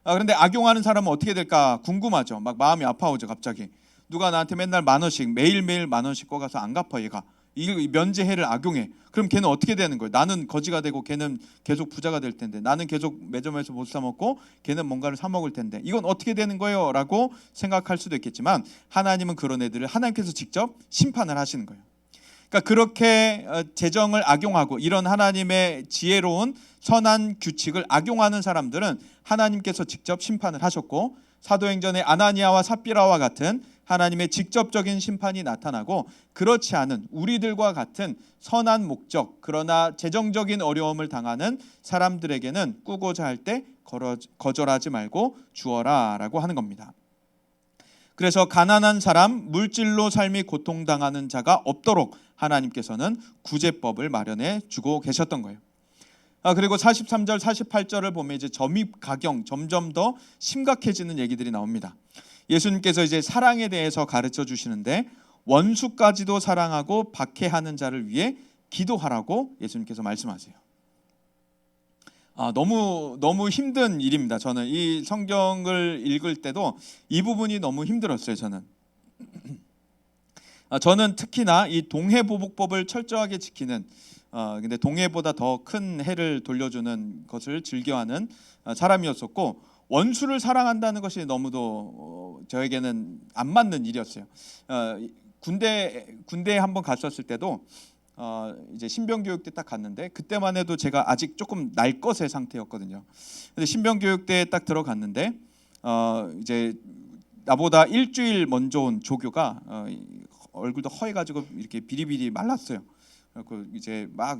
그런데 악용하는 사람은 어떻게 될까 궁금하죠. 막 마음이 아파오죠. 갑자기 누가 나한테 맨날 10,000원씩 매일매일 10,000원씩 꿔가서 안 갚아. 얘가 이 면제해를 악용해. 그럼 걔는 어떻게 되는 거예요? 나는 거지가 되고 걔는 계속 부자가 될 텐데, 나는 계속 매점에서 못 사 먹고 걔는 뭔가를 사 먹을 텐데, 이건 어떻게 되는 거예요? 라고 생각할 수도 있겠지만, 하나님은 그런 애들을 하나님께서 직접 심판을 하시는 거예요. 그러니까 그렇게 재정을 악용하고 이런 하나님의 지혜로운 선한 규칙을 악용하는 사람들은 하나님께서 직접 심판을 하셨고, 사도행전의 아나니아와 삽비라와 같은 하나님의 직접적인 심판이 나타나고, 그렇지 않은 우리들과 같은 선한 목적 그러나 재정적인 어려움을 당하는 사람들에게는 꾸고자 할 때 거절하지 말고 주어라 라고 하는 겁니다. 그래서 가난한 사람, 물질로 삶이 고통당하는 자가 없도록 하나님께서는 구제법을 마련해 주고 계셨던 거예요. 그리고 43절 48절을 보면 이제 점입 가경 점점 더 심각해지는 얘기들이 나옵니다. 예수님께서 이제 사랑에 대해서 가르쳐 주시는데, 원수까지도 사랑하고 박해하는 자를 위해 기도하라고 예수님께서 말씀하세요. 너무 힘든 일입니다. 저는 이 성경을 읽을 때도 이 부분이 너무 힘들었어요. 저는 특히나 이 동해보복법을 철저하게 지키는, 근데 동해보다 더 큰 해를 돌려주는 것을 즐겨하는 사람이었었고, 원수를 사랑한다는 것이 너무도 저에게는 안 맞는 일이었어요. 군대에 한번 갔었을 때도 이제 신병교육 때 딱 갔는데, 그때만 해도 제가 아직 조금 날 것의 상태였거든요. 근데 신병교육대에 딱 들어갔는데 이제 나보다 일주일 먼저 온 조교가 얼굴도 허해가지고 이렇게 비리비리 말랐어요. 그래서 이제 막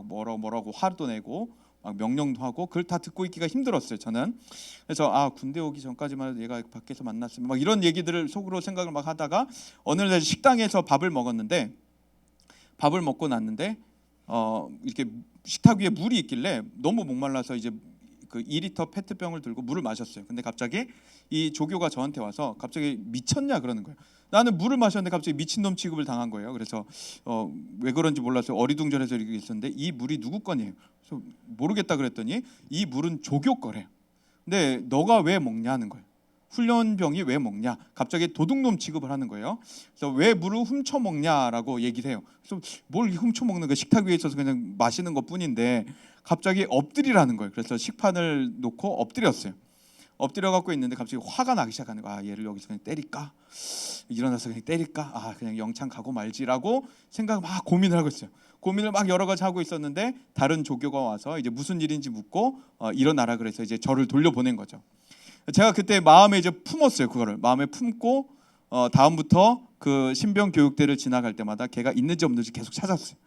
뭐라고 화도 내고 막 명령도 하고, 그걸 다 듣고 있기가 힘들었어요. 저는. 그래서 군대 오기 전까지만 해도 얘가 밖에서 만났으면 막 이런 얘기들을 속으로 생각을 막 하다가, 어느 날 식당에서 밥을 먹었는데, 밥을 먹고 났는데 이렇게 식탁 위에 물이 있길래 너무 목말라서 이제 그 2리터 페트병을 들고 물을 마셨어요. 근데 갑자기 이 조교가 저한테 와서 갑자기 미쳤냐 그러는 거예요. 나는 물을 마셨는데 갑자기 미친놈 취급을 당한 거예요. 그래서 왜 그런지 몰랐어요. 어리둥절해서 이렇게 있었는데, 이 물이 누구 거니에요? 그래서 모르겠다 그랬더니 이 물은 조교 거래요. 근데 너가 왜 먹냐는 거예요. 훈련병이 왜 먹냐? 갑자기 도둑놈 취급을 하는 거예요. 그래서 왜 물을 훔쳐 먹냐라고 얘기를 해요. 그래서 뭘 훔쳐 먹는 거야? 식탁 위에 있어서 그냥 마시는 것뿐인데, 갑자기 엎드리라는 거예요. 그래서 식판을 놓고 엎드렸어요. 엎드려 갖고 있는데 갑자기 화가 나기 시작하는 거야. 얘를 여기서 그냥 때릴까? 일어나서 그냥 때릴까? 그냥 영창 가고 말지라고 생각 막 고민을 하고 있어요. 고민을 막 여러 가지 하고 있었는데, 다른 조교가 와서 이제 무슨 일인지 묻고 일어나라 그래서 이제 저를 돌려보낸 거죠. 제가 그때 마음에 이제 품었어요. 그거를 마음에 품고 다음부터 그 신병 교육대를 지나갈 때마다 걔가 있는지 없는지 계속 찾았어요.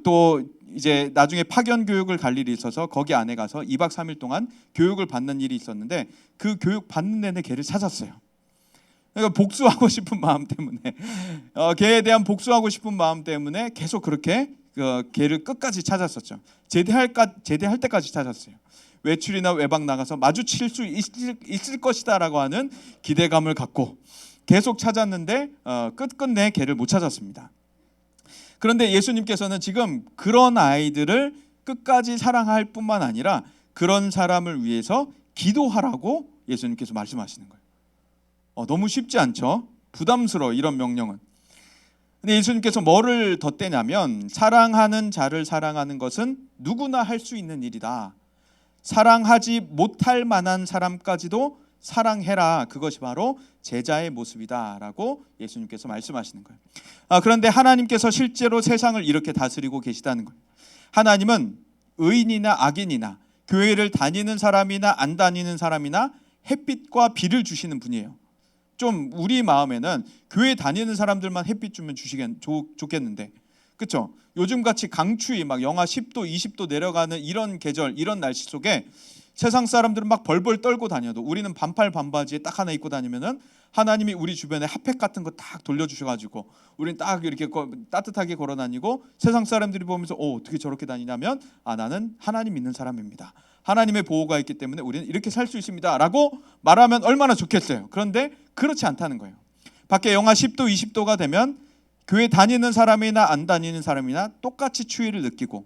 또 이제 나중에 파견 교육을 갈 일이 있어서 거기 안에 가서 2박 3일 동안 교육을 받는 일이 있었는데, 그 교육 받는 내내 걔를 찾았어요. 그러니까 복수하고 싶은 마음 때문에 걔에 대한 복수하고 싶은 마음 때문에 계속 그렇게 걔를 끝까지 찾았었죠. 제대할 때까지 찾았어요. 외출이나 외박 나가서 마주칠 수 있을 것이다라고 하는 기대감을 갖고 계속 찾았는데 끝끝내 걔를 못 찾았습니다. 그런데 예수님께서는 지금 그런 아이들을 끝까지 사랑할 뿐만 아니라 그런 사람을 위해서 기도하라고 예수님께서 말씀하시는 거예요. 너무 쉽지 않죠? 부담스러워, 이런 명령은. 근데 예수님께서 뭐를 덧대냐면, 사랑하는 자를 사랑하는 것은 누구나 할 수 있는 일이다. 사랑하지 못할 만한 사람까지도 사랑해라. 그것이 바로 제자의 모습이다라고 예수님께서 말씀하시는 거예요. 그런데 하나님께서 실제로 세상을 이렇게 다스리고 계시다는 거예요. 하나님은 의인이나 악인이나 교회를 다니는 사람이나 안 다니는 사람이나 햇빛과 비를 주시는 분이에요. 좀 우리 마음에는 교회 다니는 사람들만 햇빛 주면 좋겠는데, 그렇죠? 요즘같이 강추위 막 영하 10도 20도 내려가는 이런 계절, 이런 날씨 속에 세상 사람들은 막 벌벌 떨고 다녀도 우리는 반팔 반바지에 딱 하나 입고 다니면은 하나님이 우리 주변에 핫팩 같은 거 딱 돌려주셔가지고 우리는 딱 이렇게 따뜻하게 걸어다니고, 세상 사람들이 보면서 어떻게 저렇게 다니냐면 나는 하나님 믿는 사람입니다. 하나님의 보호가 있기 때문에 우리는 이렇게 살 수 있습니다 라고 말하면 얼마나 좋겠어요. 그런데 그렇지 않다는 거예요. 밖에 영하 10도 20도가 되면 교회 다니는 사람이나 안 다니는 사람이나 똑같이 추위를 느끼고,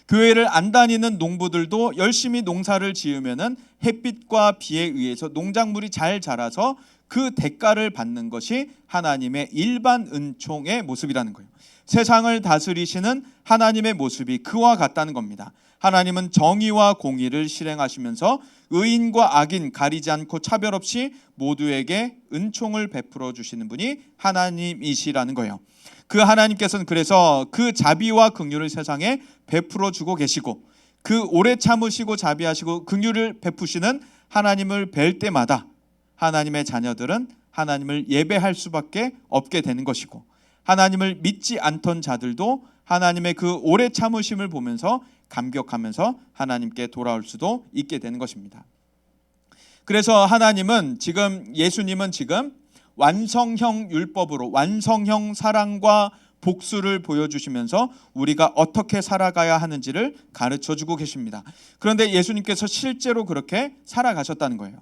교회를 안 다니는 농부들도 열심히 농사를 지으면은 햇빛과 비에 의해서 농작물이 잘 자라서 그 대가를 받는 것이 하나님의 일반 은총의 모습이라는 거예요. 세상을 다스리시는 하나님의 모습이 그와 같다는 겁니다. 하나님은 정의와 공의를 실행하시면서 의인과 악인 가리지 않고 차별 없이 모두에게 은총을 베풀어 주시는 분이 하나님이시라는 거예요. 그 하나님께서는 그래서 그 자비와 긍휼을 세상에 베풀어 주고 계시고, 그 오래 참으시고 자비하시고 긍휼을 베푸시는 하나님을 뵐 때마다 하나님의 자녀들은 하나님을 예배할 수밖에 없게 되는 것이고, 하나님을 믿지 않던 자들도 하나님의 그 오래 참으심을 보면서 감격하면서 하나님께 돌아올 수도 있게 되는 것입니다. 그래서 예수님은 지금 완성형 율법으로 완성형 사랑과 복수를 보여주시면서 우리가 어떻게 살아가야 하는지를 가르쳐주고 계십니다. 그런데 예수님께서 실제로 그렇게 살아가셨다는 거예요.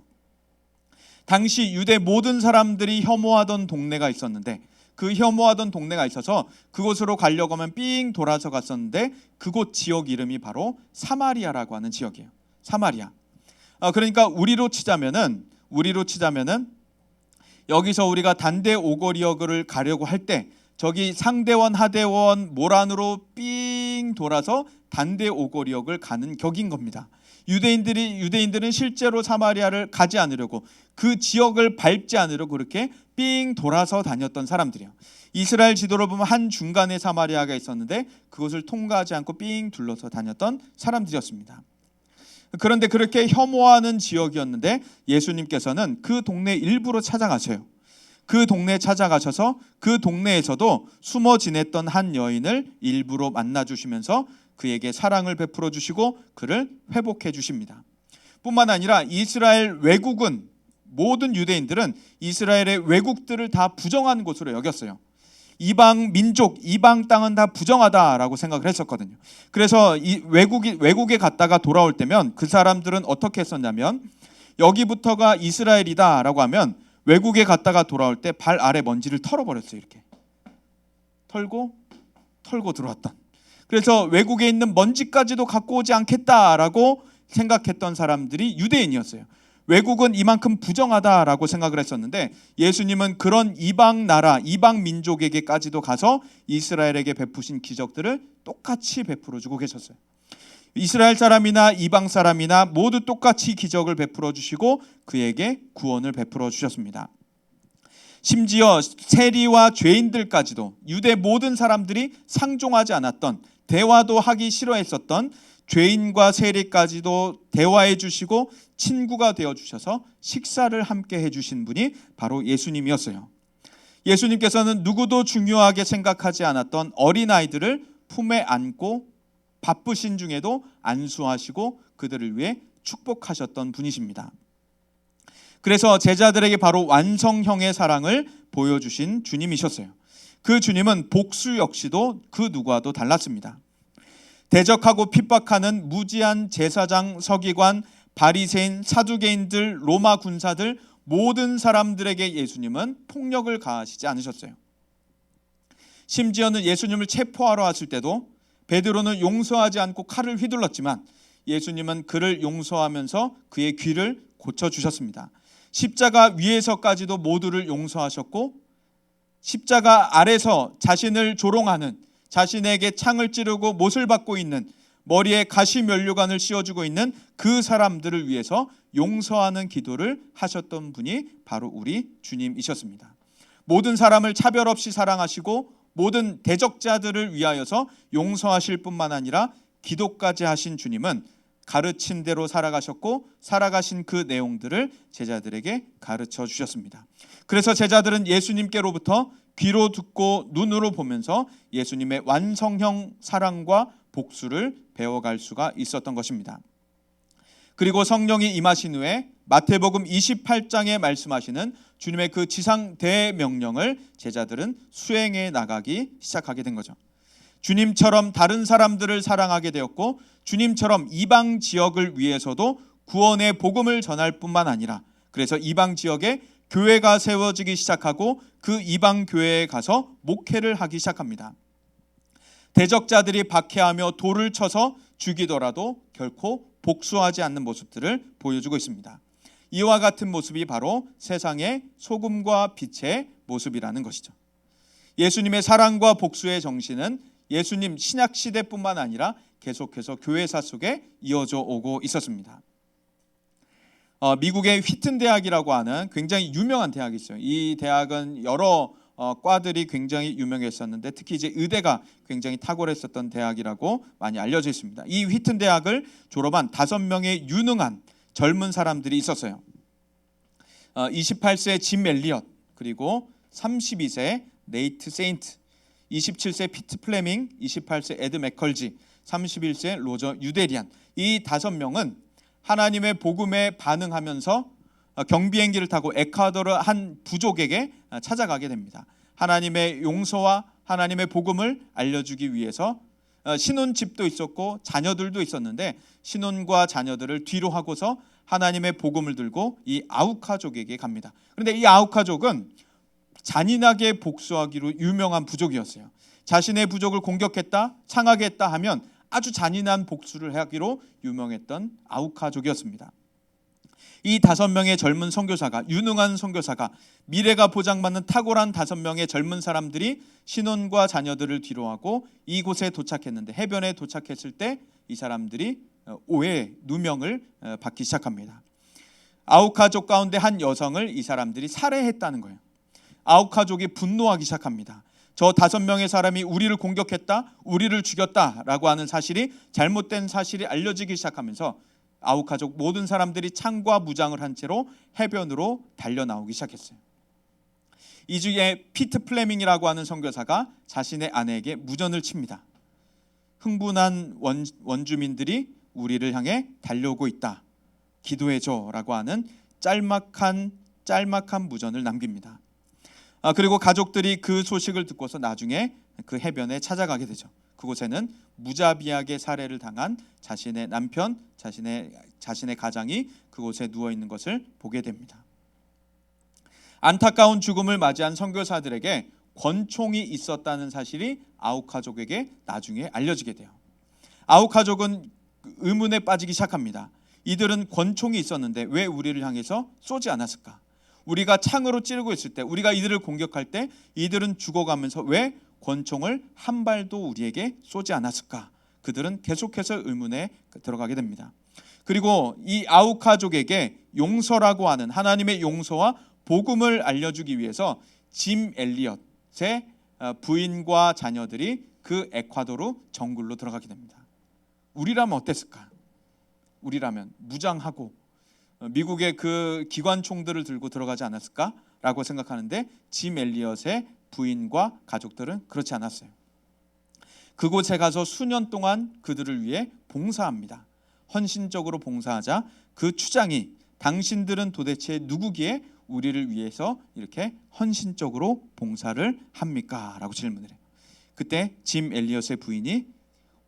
당시 유대 모든 사람들이 혐오하던 동네가 있었는데, 그 혐오하던 동네가 있어서 그곳으로 가려고 하면 삥 돌아서 갔었는데, 그곳 지역 이름이 바로 사마리아라고 하는 지역이에요. 사마리아. 그러니까 우리로 치자면은 여기서 우리가 단대 오거리역을 가려고 할 때 저기 상대원, 하대원, 모란으로 삥 돌아서 단대 오거리역을 가는 격인 겁니다. 유대인들은 실제로 사마리아를 가지 않으려고, 그 지역을 밟지 않으려고 그렇게 삥 돌아서 다녔던 사람들이에요. 이스라엘 지도를 보면 한 중간에 사마리아가 있었는데 그것을 통과하지 않고 삥 둘러서 다녔던 사람들이었습니다. 그런데 그렇게 혐오하는 지역이었는데 예수님께서는 그 동네 일부러 찾아가셔요. 그 동네에 찾아가셔서 그 동네에서도 숨어 지냈던 한 여인을 일부러 만나주시면서 그에게 사랑을 베풀어 주시고 그를 회복해 주십니다. 뿐만 아니라 이스라엘 외국은, 모든 유대인들은 이스라엘의 외국들을 다 부정한 곳으로 여겼어요. 이방 민족, 이방 땅은 다 부정하다라고 생각을 했었거든요. 그래서 이 외국에 갔다가 돌아올 때면 그 사람들은 어떻게 했었냐면, 여기부터가 이스라엘이다라고 하면 외국에 갔다가 돌아올 때 발 아래 먼지를 털어버렸어요. 이렇게 털고 들어왔던. 그래서 외국에 있는 먼지까지도 갖고 오지 않겠다라고 생각했던 사람들이 유대인이었어요. 외국은 이만큼 부정하다라고 생각을 했었는데 예수님은 그런 이방 나라, 이방 민족에게까지도 가서 이스라엘에게 베푸신 기적들을 똑같이 베풀어 주고 계셨어요. 이스라엘 사람이나 이방 사람이나 모두 똑같이 기적을 베풀어 주시고 그에게 구원을 베풀어 주셨습니다. 심지어 세리와 죄인들까지도, 유대 모든 사람들이 상종하지 않았던, 대화도 하기 싫어했었던 죄인과 세리까지도 대화해 주시고 친구가 되어 주셔서 식사를 함께 해 주신 분이 바로 예수님이었어요. 예수님께서는 누구도 중요하게 생각하지 않았던 어린아이들을 품에 안고 바쁘신 중에도 안수하시고 그들을 위해 축복하셨던 분이십니다. 그래서 제자들에게 바로 완성형의 사랑을 보여주신 주님이셨어요. 그 주님은 복수 역시도 그 누구와도 달랐습니다. 대적하고 핍박하는 무지한 제사장, 서기관, 바리새인, 사두개인들, 로마 군사들 모든 사람들에게 예수님은 폭력을 가하시지 않으셨어요. 심지어는 예수님을 체포하러 왔을 때도 베드로는 용서하지 않고 칼을 휘둘렀지만 예수님은 그를 용서하면서 그의 귀를 고쳐주셨습니다. 십자가 위에서까지도 모두를 용서하셨고 십자가 아래서 자신을 조롱하는, 자신에게 창을 찌르고 못을 받고 있는, 머리에 가시면류관을 씌워주고 있는 그 사람들을 위해서 용서하는 기도를 하셨던 분이 바로 우리 주님이셨습니다. 모든 사람을 차별 없이 사랑하시고 모든 대적자들을 위하여서 용서하실 뿐만 아니라 기도까지 하신 주님은 가르친 대로 살아가셨고 살아가신 그 내용들을 제자들에게 가르쳐 주셨습니다. 그래서 제자들은 예수님께로부터 귀로 듣고 눈으로 보면서 예수님의 완성형 사랑과 복수를 배워갈 수가 있었던 것입니다. 그리고 성령이 임하신 후에 마태복음 28장에 말씀하시는 주님의 그 지상 대명령을 제자들은 수행해 나가기 시작하게 된 거죠. 주님처럼 다른 사람들을 사랑하게 되었고 주님처럼 이방 지역을 위해서도 구원의 복음을 전할 뿐만 아니라 그래서 이방 지역에 교회가 세워지기 시작하고 그 이방 교회에 가서 목회를 하기 시작합니다. 대적자들이 박해하며 돌을 쳐서 죽이더라도 결코 복수하지 않는 모습들을 보여주고 있습니다. 이와 같은 모습이 바로 세상의 소금과 빛의 모습이라는 것이죠. 예수님의 사랑과 복수의 정신은 예수님 신약 시대뿐만 아니라 계속해서 교회사 속에 이어져 오고 있었습니다. 미국의 휘튼 대학이라고 하는 굉장히 유명한 대학이 있어요. 이 대학은 여러 과들이 굉장히 유명했었는데 특히 이제 의대가 굉장히 탁월했었던 대학이라고 많이 알려져 있습니다. 이 휘튼 대학을 졸업한 5명의 유능한 젊은 사람들이 있었어요. 28세 짐 엘리엇, 그리고 32세 네이트 세인트, 27세 피트 플레밍, 28세 에드 맥컬지, 31세 로저 유데리안. 이 5명은 하나님의 복음에 반응하면서 경비행기를 타고 에콰도르 한 부족에게 찾아가게 됩니다. 하나님의 용서와 하나님의 복음을 알려주기 위해서 신혼집도 있었고 자녀들도 있었는데 신혼과 자녀들을 뒤로 하고서 하나님의 복음을 들고 이 아우카족에게 갑니다. 그런데 이 아우카족은 잔인하게 복수하기로 유명한 부족이었어요. 자신의 부족을 공격했다, 창하게 했다 하면 아주 잔인한 복수를 하기로 유명했던 아우카족이었습니다. 이 5명의 젊은 선교사가, 유능한 선교사가, 미래가 보장받는 탁월한 5명의 젊은 사람들이 신혼과 자녀들을 뒤로하고 이곳에 도착했는데, 해변에 도착했을 때 이 사람들이 오해, 누명을 받기 시작합니다. 아우카족 가운데 한 여성을 이 사람들이 살해했다는 거예요. 아우카족이 분노하기 시작합니다. 저 5명의 사람이 우리를 공격했다, 우리를 죽였다라고 하는 사실이, 잘못된 사실이 알려지기 시작하면서 아우카족 모든 사람들이 창과 무장을 한 채로 해변으로 달려나오기 시작했어요. 이 중에 피트 플레밍이라고 하는 선교사가 자신의 아내에게 무전을 칩니다. 흥분한 원주민들이 우리를 향해 달려오고 있다, 기도해줘라고 하는 짤막한 무전을 남깁니다. 그리고 가족들이 그 소식을 듣고서 나중에 그 해변에 찾아가게 되죠. 그곳에는 무자비하게 살해를 당한 자신의 남편, 자신의 가장이 그곳에 누워 있는 것을 보게 됩니다. 안타까운 죽음을 맞이한 선교사들에게 권총이 있었다는 사실이 아우카족에게 나중에 알려지게 돼요. 아우카족은 의문에 빠지기 시작합니다. 이들은 권총이 있었는데 왜 우리를 향해서 쏘지 않았을까? 우리가 창으로 찌르고 있을 때, 우리가 이들을 공격할 때 이들은 죽어가면서 왜 권총을 한 발도 우리에게 쏘지 않았을까? 그들은 계속해서 의문에 들어가게 됩니다. 그리고 이 아우카족에게 용서라고 하는 하나님의 용서와 복음을 알려주기 위해서 짐 엘리엇의 부인과 자녀들이 그 에콰도르 정글로 들어가게 됩니다. 우리라면 어땠을까? 우리라면 무장하고 미국의 그 기관총들을 들고 들어가지 않았을까라고 생각하는데, 짐 엘리엇의 부인과 가족들은 그렇지 않았어요. 그곳에 가서 수년 동안 그들을 위해 봉사합니다. 헌신적으로 봉사하자 그 추장이, 당신들은 도대체 누구기에 우리를 위해서 이렇게 헌신적으로 봉사를 합니까? 라고 질문을 해요. 그때 짐 엘리엇의 부인이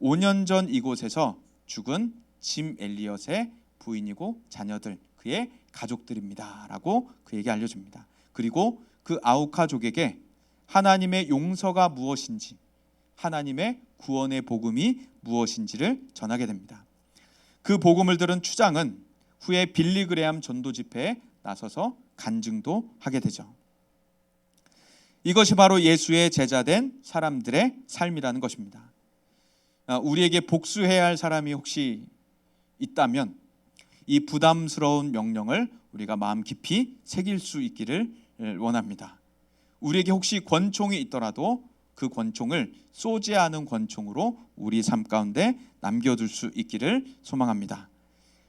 5년 전 이곳에서 죽은 짐 엘리엇의 부인이고 자녀들, 그의 가족들입니다 라고 그에게 알려줍니다. 그리고 그 아우카족에게 하나님의 용서가 무엇인지, 하나님의 구원의 복음이 무엇인지를 전하게 됩니다. 그 복음을 들은 추장은 후에 빌리 그레암 전도 집회에 나서서 간증도 하게 되죠. 이것이 바로 예수의 제자된 사람들의 삶이라는 것입니다. 우리에게 복수해야 할 사람이 혹시 있다면 이 부담스러운 명령을 우리가 마음 깊이 새길 수 있기를 원합니다. 우리에게 혹시 권총이 있더라도 그 권총을 쏘지 않은 권총으로 우리 삶 가운데 남겨둘 수 있기를 소망합니다.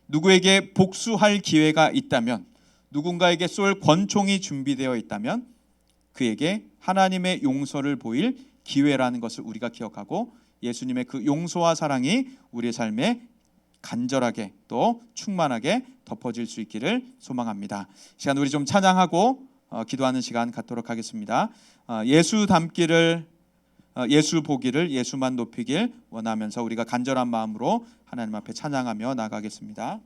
누구에게 복수할 기회가 있다면, 누군가에게 쏠 권총이 준비되어 있다면 그에게 하나님의 용서를 보일 기회라는 것을 우리가 기억하고, 예수님의 그 용서와 사랑이 우리의 삶에 간절하게 또 충만하게 덮어질 수 있기를 소망합니다. 시간 우리 좀 찬양하고 기도하는 시간 갖도록 하겠습니다. 예수 닮기를, 예수 보기를, 예수만 높이길 원하면서 우리가 간절한 마음으로 하나님 앞에 찬양하며 나가겠습니다.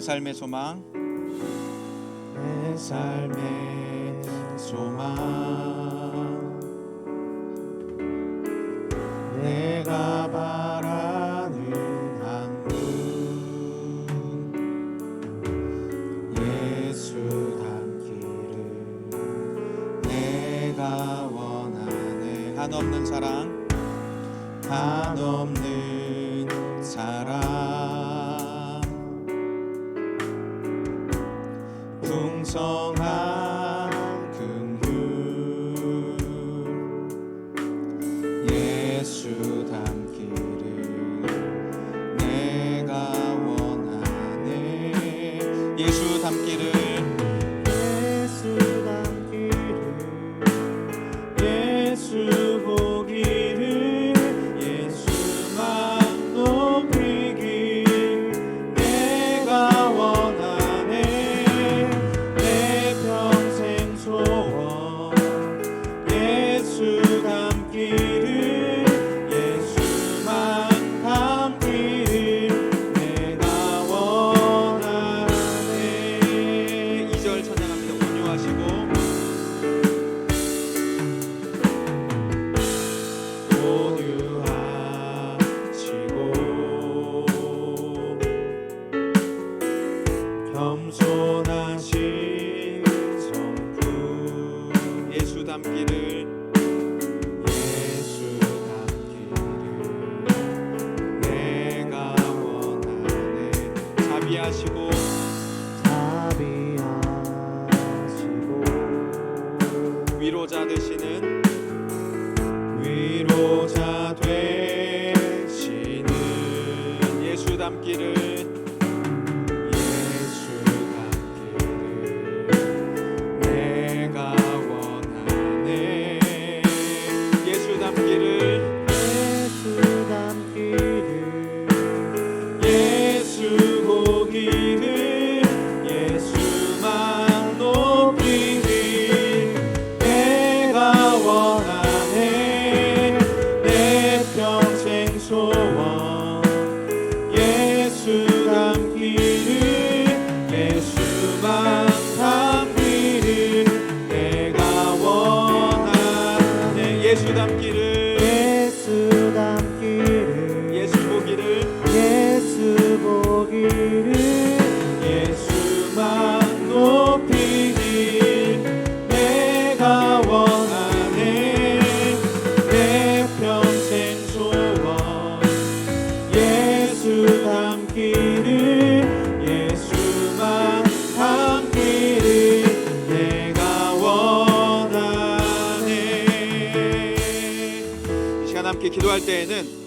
삶의 소망, 내 삶의 소망, 내가 바라는 한 분, 예수 닮기를 내가 원하네. 한없는 사랑, 한없는 사랑, 풍성한 긍휼, 예수 닮기를 내가 원하네. 예수 닮기를, 예수 닮기를, 예수 보기를, 예수만 높이길 내가 원하네. 내 평생 소원, 예수 닮기를, 예수만 닮기를 내가 원하네. 2절 찬양합니다. 온유하시고 겸손하신 성품, 예수 닮기를, 예수 닮기를 내가 원하네. 자비하시고 자비하시고 위로자 되시는, 위로자 되시는 예수 닮기를, 예수 닮기를 내가 원하네. 예수 닮기를, 예수 닮기를, 예수 보기를, 예수만 높이길 내가 원하네. 내 평생 소원, 예수 닮기를, 예수만 닮기를 내가 원하네. 예수 닮기를, 예수 닮기를, 예수 보기를, 예수 보기를, 예수만 높이길 내가 원하네. 내 평생 소원, 예수 닮기를, 예수만 닮기를 내가 원하네. 이 시간 함께 기도할 때에는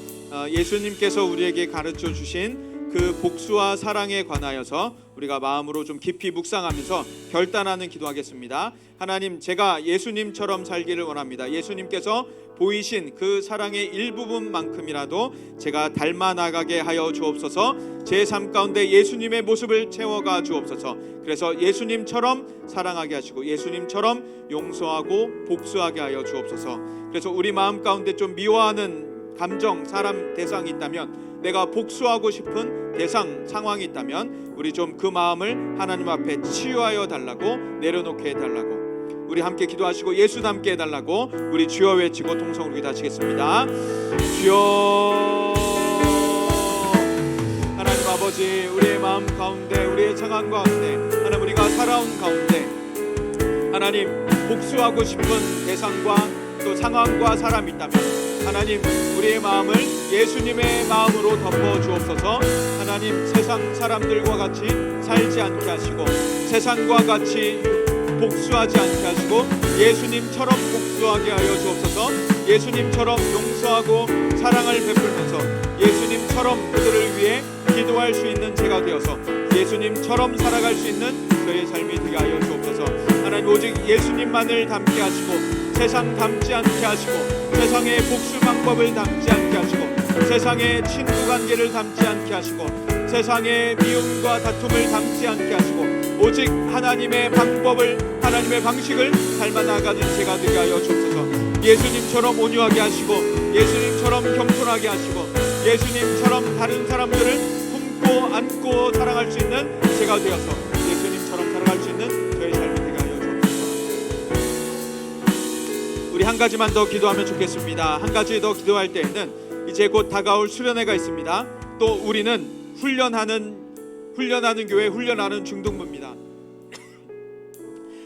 예수님께서 우리에게 가르쳐 주신 그 복수와 사랑에 관하여서 우리가 마음으로 좀 깊이 묵상하면서 결단하는 기도하겠습니다. 하나님, 제가 예수님처럼 살기를 원합니다. 예수님께서 보이신 그 사랑의 일부분만큼이라도 제가 닮아 나가게 하여 주옵소서. 제 삶 가운데 예수님의 모습을 채워가 주옵소서. 그래서 예수님처럼 사랑하게 하시고 예수님처럼 용서하고 복수하게 하여 주옵소서. 그래서 우리 마음 가운데 좀 미워하는 감정, 사람, 대상이 있다면, 내가 복수하고 싶은 대상, 상황이 있다면 우리 좀 그 마음을 하나님 앞에 치유하여 달라고, 내려놓게 해달라고, 우리 함께 기도하시고 예수 닮게 해달라고 우리 주여 외치고 통성으로 기도하시겠습니다. 주여. 하나님 아버지, 우리의 마음 가운데, 우리의 상황 가운데, 하나님 우리가 살아온 가운데 하나님 복수하고 싶은 대상과 또 상황과 사람이 있다면 하나님 우리의 마음을 예수님의 마음으로 덮어 주옵소서. 하나님 세상 사람들과 같이 살지 않게 하시고 세상과 같이 복수하지 않게 하시고 예수님처럼 복수하게 하여 주옵소서. 예수님처럼 용서하고 사랑을 베풀면서 예수님처럼 그들을 위해 기도할 수 있는 제가 되어서 예수님처럼 살아갈 수 있는 저의 삶이 되게 하여 주옵소서. 하나님 오직 예수님만을 닮게 하시고 세상 닮지 않게 하시고 세상의 복수 방법을 닮지 않게 하시고 세상의 친구 관계를 닮지 않게 하시고 세상의 미움과 다툼을 닮지 않게 하시고 오직 하나님의 방법을, 하나님의 방식을 닮아 나가는 제가 되게 하여 주옵소서. 예수님처럼 온유하게 하시고 예수님처럼 겸손하게 하시고 예수님처럼 다른 사람들을 품고 안고 사랑할 수 있는 제가 되어서 예수님처럼 살아갈 수 있는 저의 삶이 되게 하여 주옵소서. 우리 한 가지만 더 기도하면 좋겠습니다. 한 가지 더 기도할 때에는 이제 곧 다가올 수련회가 있습니다. 또 우리는 훈련하는 교회, 훈련하는 중등부입니다.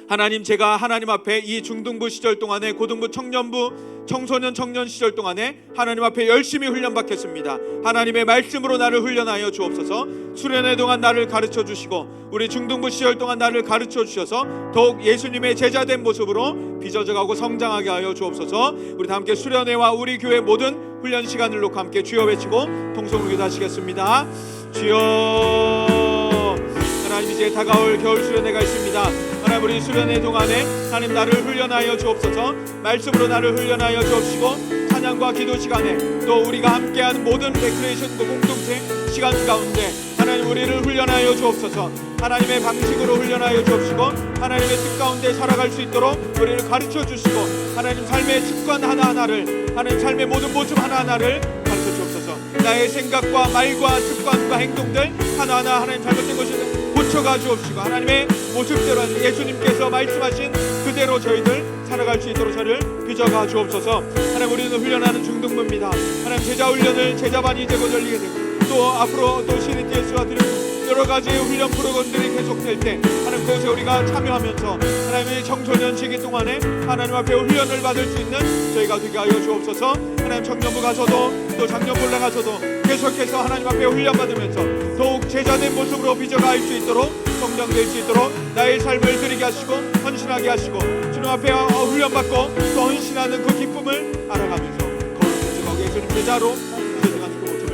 하나님, 제가 하나님 앞에 이 중등부 시절 동안에, 고등부, 청년부, 청소년, 청년 시절 동안에 하나님 앞에 열심히 훈련받겠습니다. 하나님의 말씀으로 나를 훈련하여 주옵소서. 수련회 동안 나를 가르쳐 주시고 우리 중등부 시절 동안 나를 가르쳐 주셔서 더욱 예수님의 제자된 모습으로 빚어져가고 성장하게 하여 주옵소서. 우리 다 함께 수련회와 우리 교회 모든 훈련 시간을 놓고 함께 주여 외치고 통성으로 기도하시겠습니다. 주여. 하나님, 이제 다가올 겨울 수련회가 있습니다. 하나님, 우리 수련회 동안에 하나님 나를 훈련하여 주옵소서. 말씀으로 나를 훈련하여 주옵시고 찬양과 기도 시간에 또 우리가 함께하는 모든 레크레이션 공동체 시간 가운데 하나님 우리를 훈련하여 주옵소서. 하나님의 방식으로 훈련하여 주옵시고 하나님의 뜻 가운데 살아갈 수 있도록 우리를 가르쳐 주시고 하나님 삶의 습관 하나하나를, 하나님 삶의 모든 모습 하나하나를 가르쳐 주옵소서. 나의 생각과 말과 습관과 행동들 하나하나 하나님 잘못된 것이 고쳐가 주옵시고 하나님의 모습대로 예수님께서 말씀하신 그대로 저희들 살아갈 수 있도록 저를 빚어가 주옵소서. 하나님, 우리는 훈련하는 중등부입니다. 하나님, 제자 훈련을 제자반이 이제 곧 열리게 되고 또 앞으로 또 CDTS와 드리고 여러 가지의 훈련 프로그램들이 계속될 때 하나님 그것에 우리가 참여하면서 하나님의 청소년 시기 동안에 하나님 앞에 훈련을 받을 수 있는 저희가 되게 하여 주옵소서. 하나님, 청년부 가서도 또 작년부 올라가서도 계속해서 하나님 앞에 훈련받으면서 더욱 제자된 모습으로 빚어갈 수 있도록 성장될 수 있도록 나의 삶을 드리게 하시고 헌신하게 하시고 주님 앞에 훈련받고 또 헌신하는 그 기쁨을 알아가면서 거룩해서 거기 예수님 제자로 세상하는 그 모습을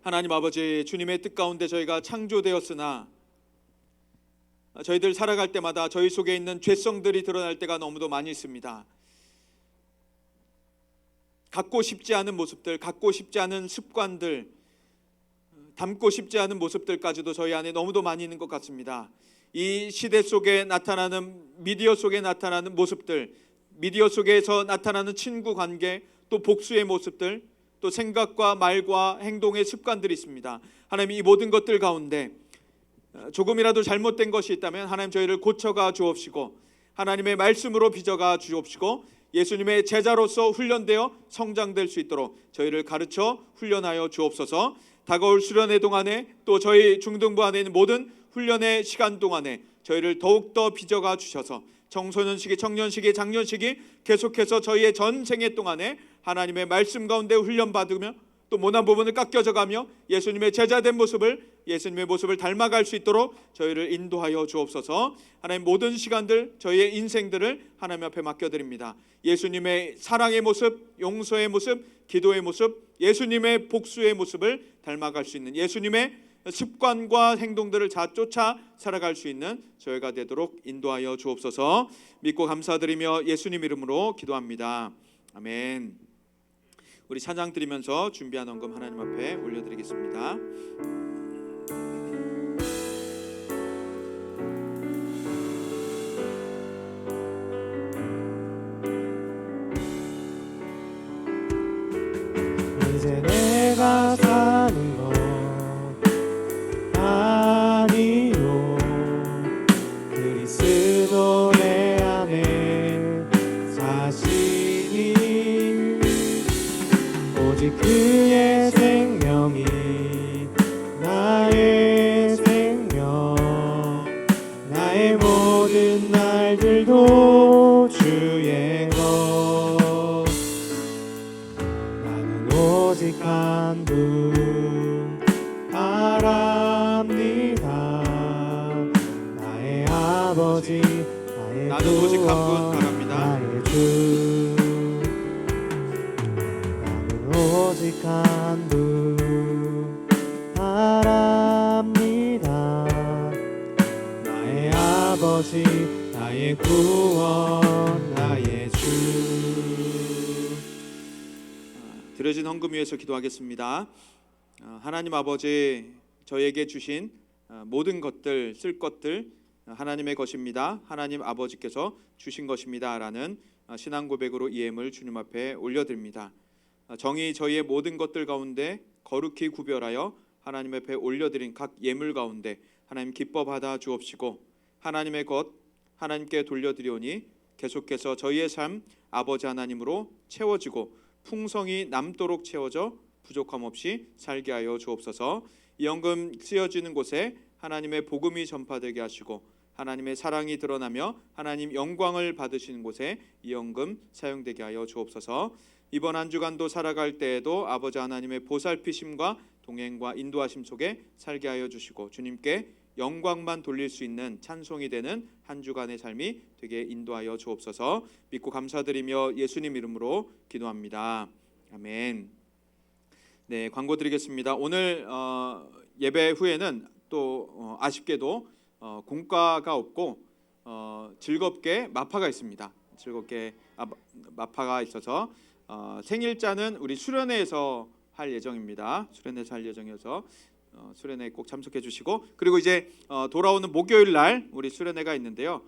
하나님 아버지, 주님의 뜻 가운데 저희가 창조되었으나 저희들 살아갈 때마다 저희 속에 있는 죄성들이 드러날 때가 너무도 많이 있습니다. 갖고 싶지 않은 모습들, 갖고 싶지 않은 습관들, 담고 싶지 않은 모습들까지도 저희 안에 너무도 많이 있는 것 같습니다. 이 시대 속에 나타나는, 미디어 속에 나타나는 모습들, 미디어 속에서 나타나는 친구 관계, 또 복수의 모습들, 또 생각과 말과 행동의 습관들이 있습니다. 하나님, 이 모든 것들 가운데 조금이라도 잘못된 것이 있다면 하나님 저희를 고쳐가 주옵시고 하나님의 말씀으로 빚어가 주옵시고 예수님의 제자로서 훈련되어 성장될 수 있도록 저희를 가르쳐 훈련하여 주옵소서. 다가올 수련회 동안에 또 저희 중등부 안에 있는 모든 훈련의 시간 동안에 저희를 더욱더 빚어가 주셔서 청소년 시기, 청년 시기, 장년 시기 계속해서 저희의 전생애 동안에 하나님의 말씀 가운데 훈련받으며 또 모난 부분을 깎여져가며 예수님의 제자된 모습을, 예수님의 모습을 닮아갈 수 있도록 저희를 인도하여 주옵소서. 하나님, 모든 시간들 저희의 인생들을 하나님 앞에 맡겨드립니다. 예수님의 사랑의 모습, 용서의 모습, 기도의 모습, 예수님의 복수의 모습을 닮아갈 수 있는 예수님의 습관과 행동들을 쫓아 살아갈 수 있는 저희가 되도록 인도하여 주옵소서. 믿고 감사드리며 예수님 이름으로 기도합니다. 아멘. 우리 찬양 드리면서 준비한 헌금 하나님 앞에 올려드리겠습니다. 이제 내가 사는 것 아니요 그리스도 내 안에 사시니 오직 그의 생명이 나의 생명 나의 모든 날들도 주의 것 나는 오직 한 분 바랍니다 나의 아버지 나의 나는 오직 한 분 구원 바랍니다. 나의 주 나는 오직 한 분 바랍니다 나의 아버지 나의 구원 나의 주 드려진 헌금 위해서 기도하겠습니다. 하나님 아버지, 저에게 주신 모든 것들, 쓸 것들 하나님의 것입니다. 하나님 아버지께서 주신 것입니다 라는 신앙 고백으로 이 예물 주님 앞에 올려드립니다. 정의 저희의 모든 것들 가운데 거룩히 구별하여 하나님 앞에 올려드린 각 예물 가운데 하나님 기뻐 받아 주옵시고 하나님의 것 하나님께 돌려드리오니 계속해서 저희의 삶 아버지 하나님으로 채워지고 풍성이 남도록 채워져 부족함 없이 살게 하여 주옵소서. 이 헌금 쓰여지는 곳에 하나님의 복음이 전파되게 하시고 하나님의 사랑이 드러나며 하나님 영광을 받으시는 곳에 이 헌금 사용되게 하여 주옵소서. 이번 한 주간도 살아갈 때에도 아버지 하나님의 보살피심과 동행과 인도하심 속에 살게 하여 주시고 주님께 영광만 돌릴 수 있는 찬송이 되는 한 주간의 삶이 되게 인도하여 주옵소서. 믿고 감사드리며 예수님 이름으로 기도합니다. 아멘. 네, 광고 드리겠습니다. 오늘 예배 후에는 또 아쉽게도 공과가 없고 즐겁게 마파가 있습니다. 즐겁게 마파가 있어서 생일자는 우리 수련회에서 할 예정입니다. 수련회에서 할 예정이어서 수련회 꼭 참석해 주시고 그리고 이제 돌아오는 목요일 날 우리 수련회가 있는데요.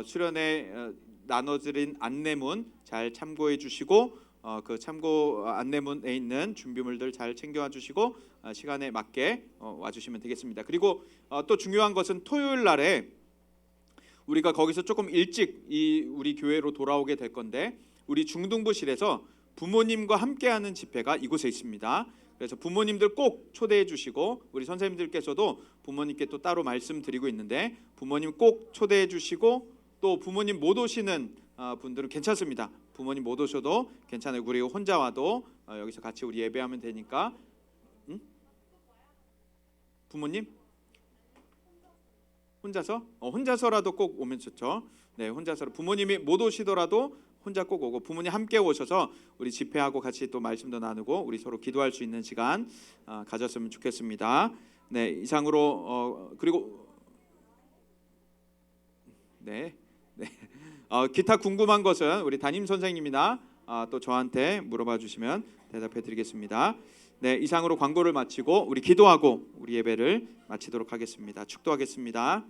수련회 나눠드린 안내문 잘 참고해 주시고 그 참고 안내문에 있는 준비물들 잘 챙겨와 주시고 시간에 맞게 와주시면 되겠습니다. 그리고 또 중요한 것은 토요일 날에 우리가 거기서 조금 일찍 우리 교회로 돌아오게 될 건데 우리 중등부실에서 부모님과 함께하는 집회가 이곳에 있습니다. 그래서 부모님들 꼭 초대해 주시고 우리 선생님들께서도 부모님께 또 따로 말씀드리고 있는데 부모님 꼭 초대해 주시고 또 부모님 못 오시는 분들은 괜찮습니다. 부모님 못 오셔도 괜찮아요. 그리고 혼자 와도 여기서 같이 우리 예배하면 되니까. 응? 부모님? 혼자서? 혼자서라도 꼭 오면 좋죠. 네, 혼자서 부모님이 못 오시더라도 혼자 꼭 오고 부모님 함께 오셔서 우리 집회하고 같이 또 말씀도 나누고 우리 서로 기도할 수 있는 시간 가졌으면 좋겠습니다. 네, 이상으로 그리고 네. 기타 궁금한 것은 우리 담임 선생님이나 또 저한테 물어봐 주시면 대답해 드리겠습니다. 네, 이상으로 광고를 마치고 우리 기도하고 우리 예배를 마치도록 하겠습니다. 축도하겠습니다.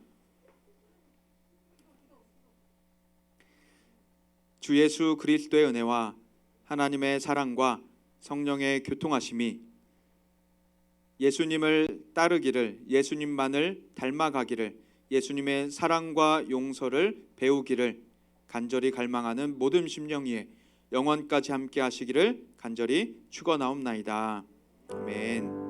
주 예수 그리스도의 은혜와 하나님의 사랑과 성령의 교통하심이 예수님을 따르기를 예수님만을 닮아가기를 예수님의 사랑과 용서를 배우기를 간절히 갈망하는 모든 심령이에 영원까지 함께 하시기를 간절히 축원하옵나이다. 아멘.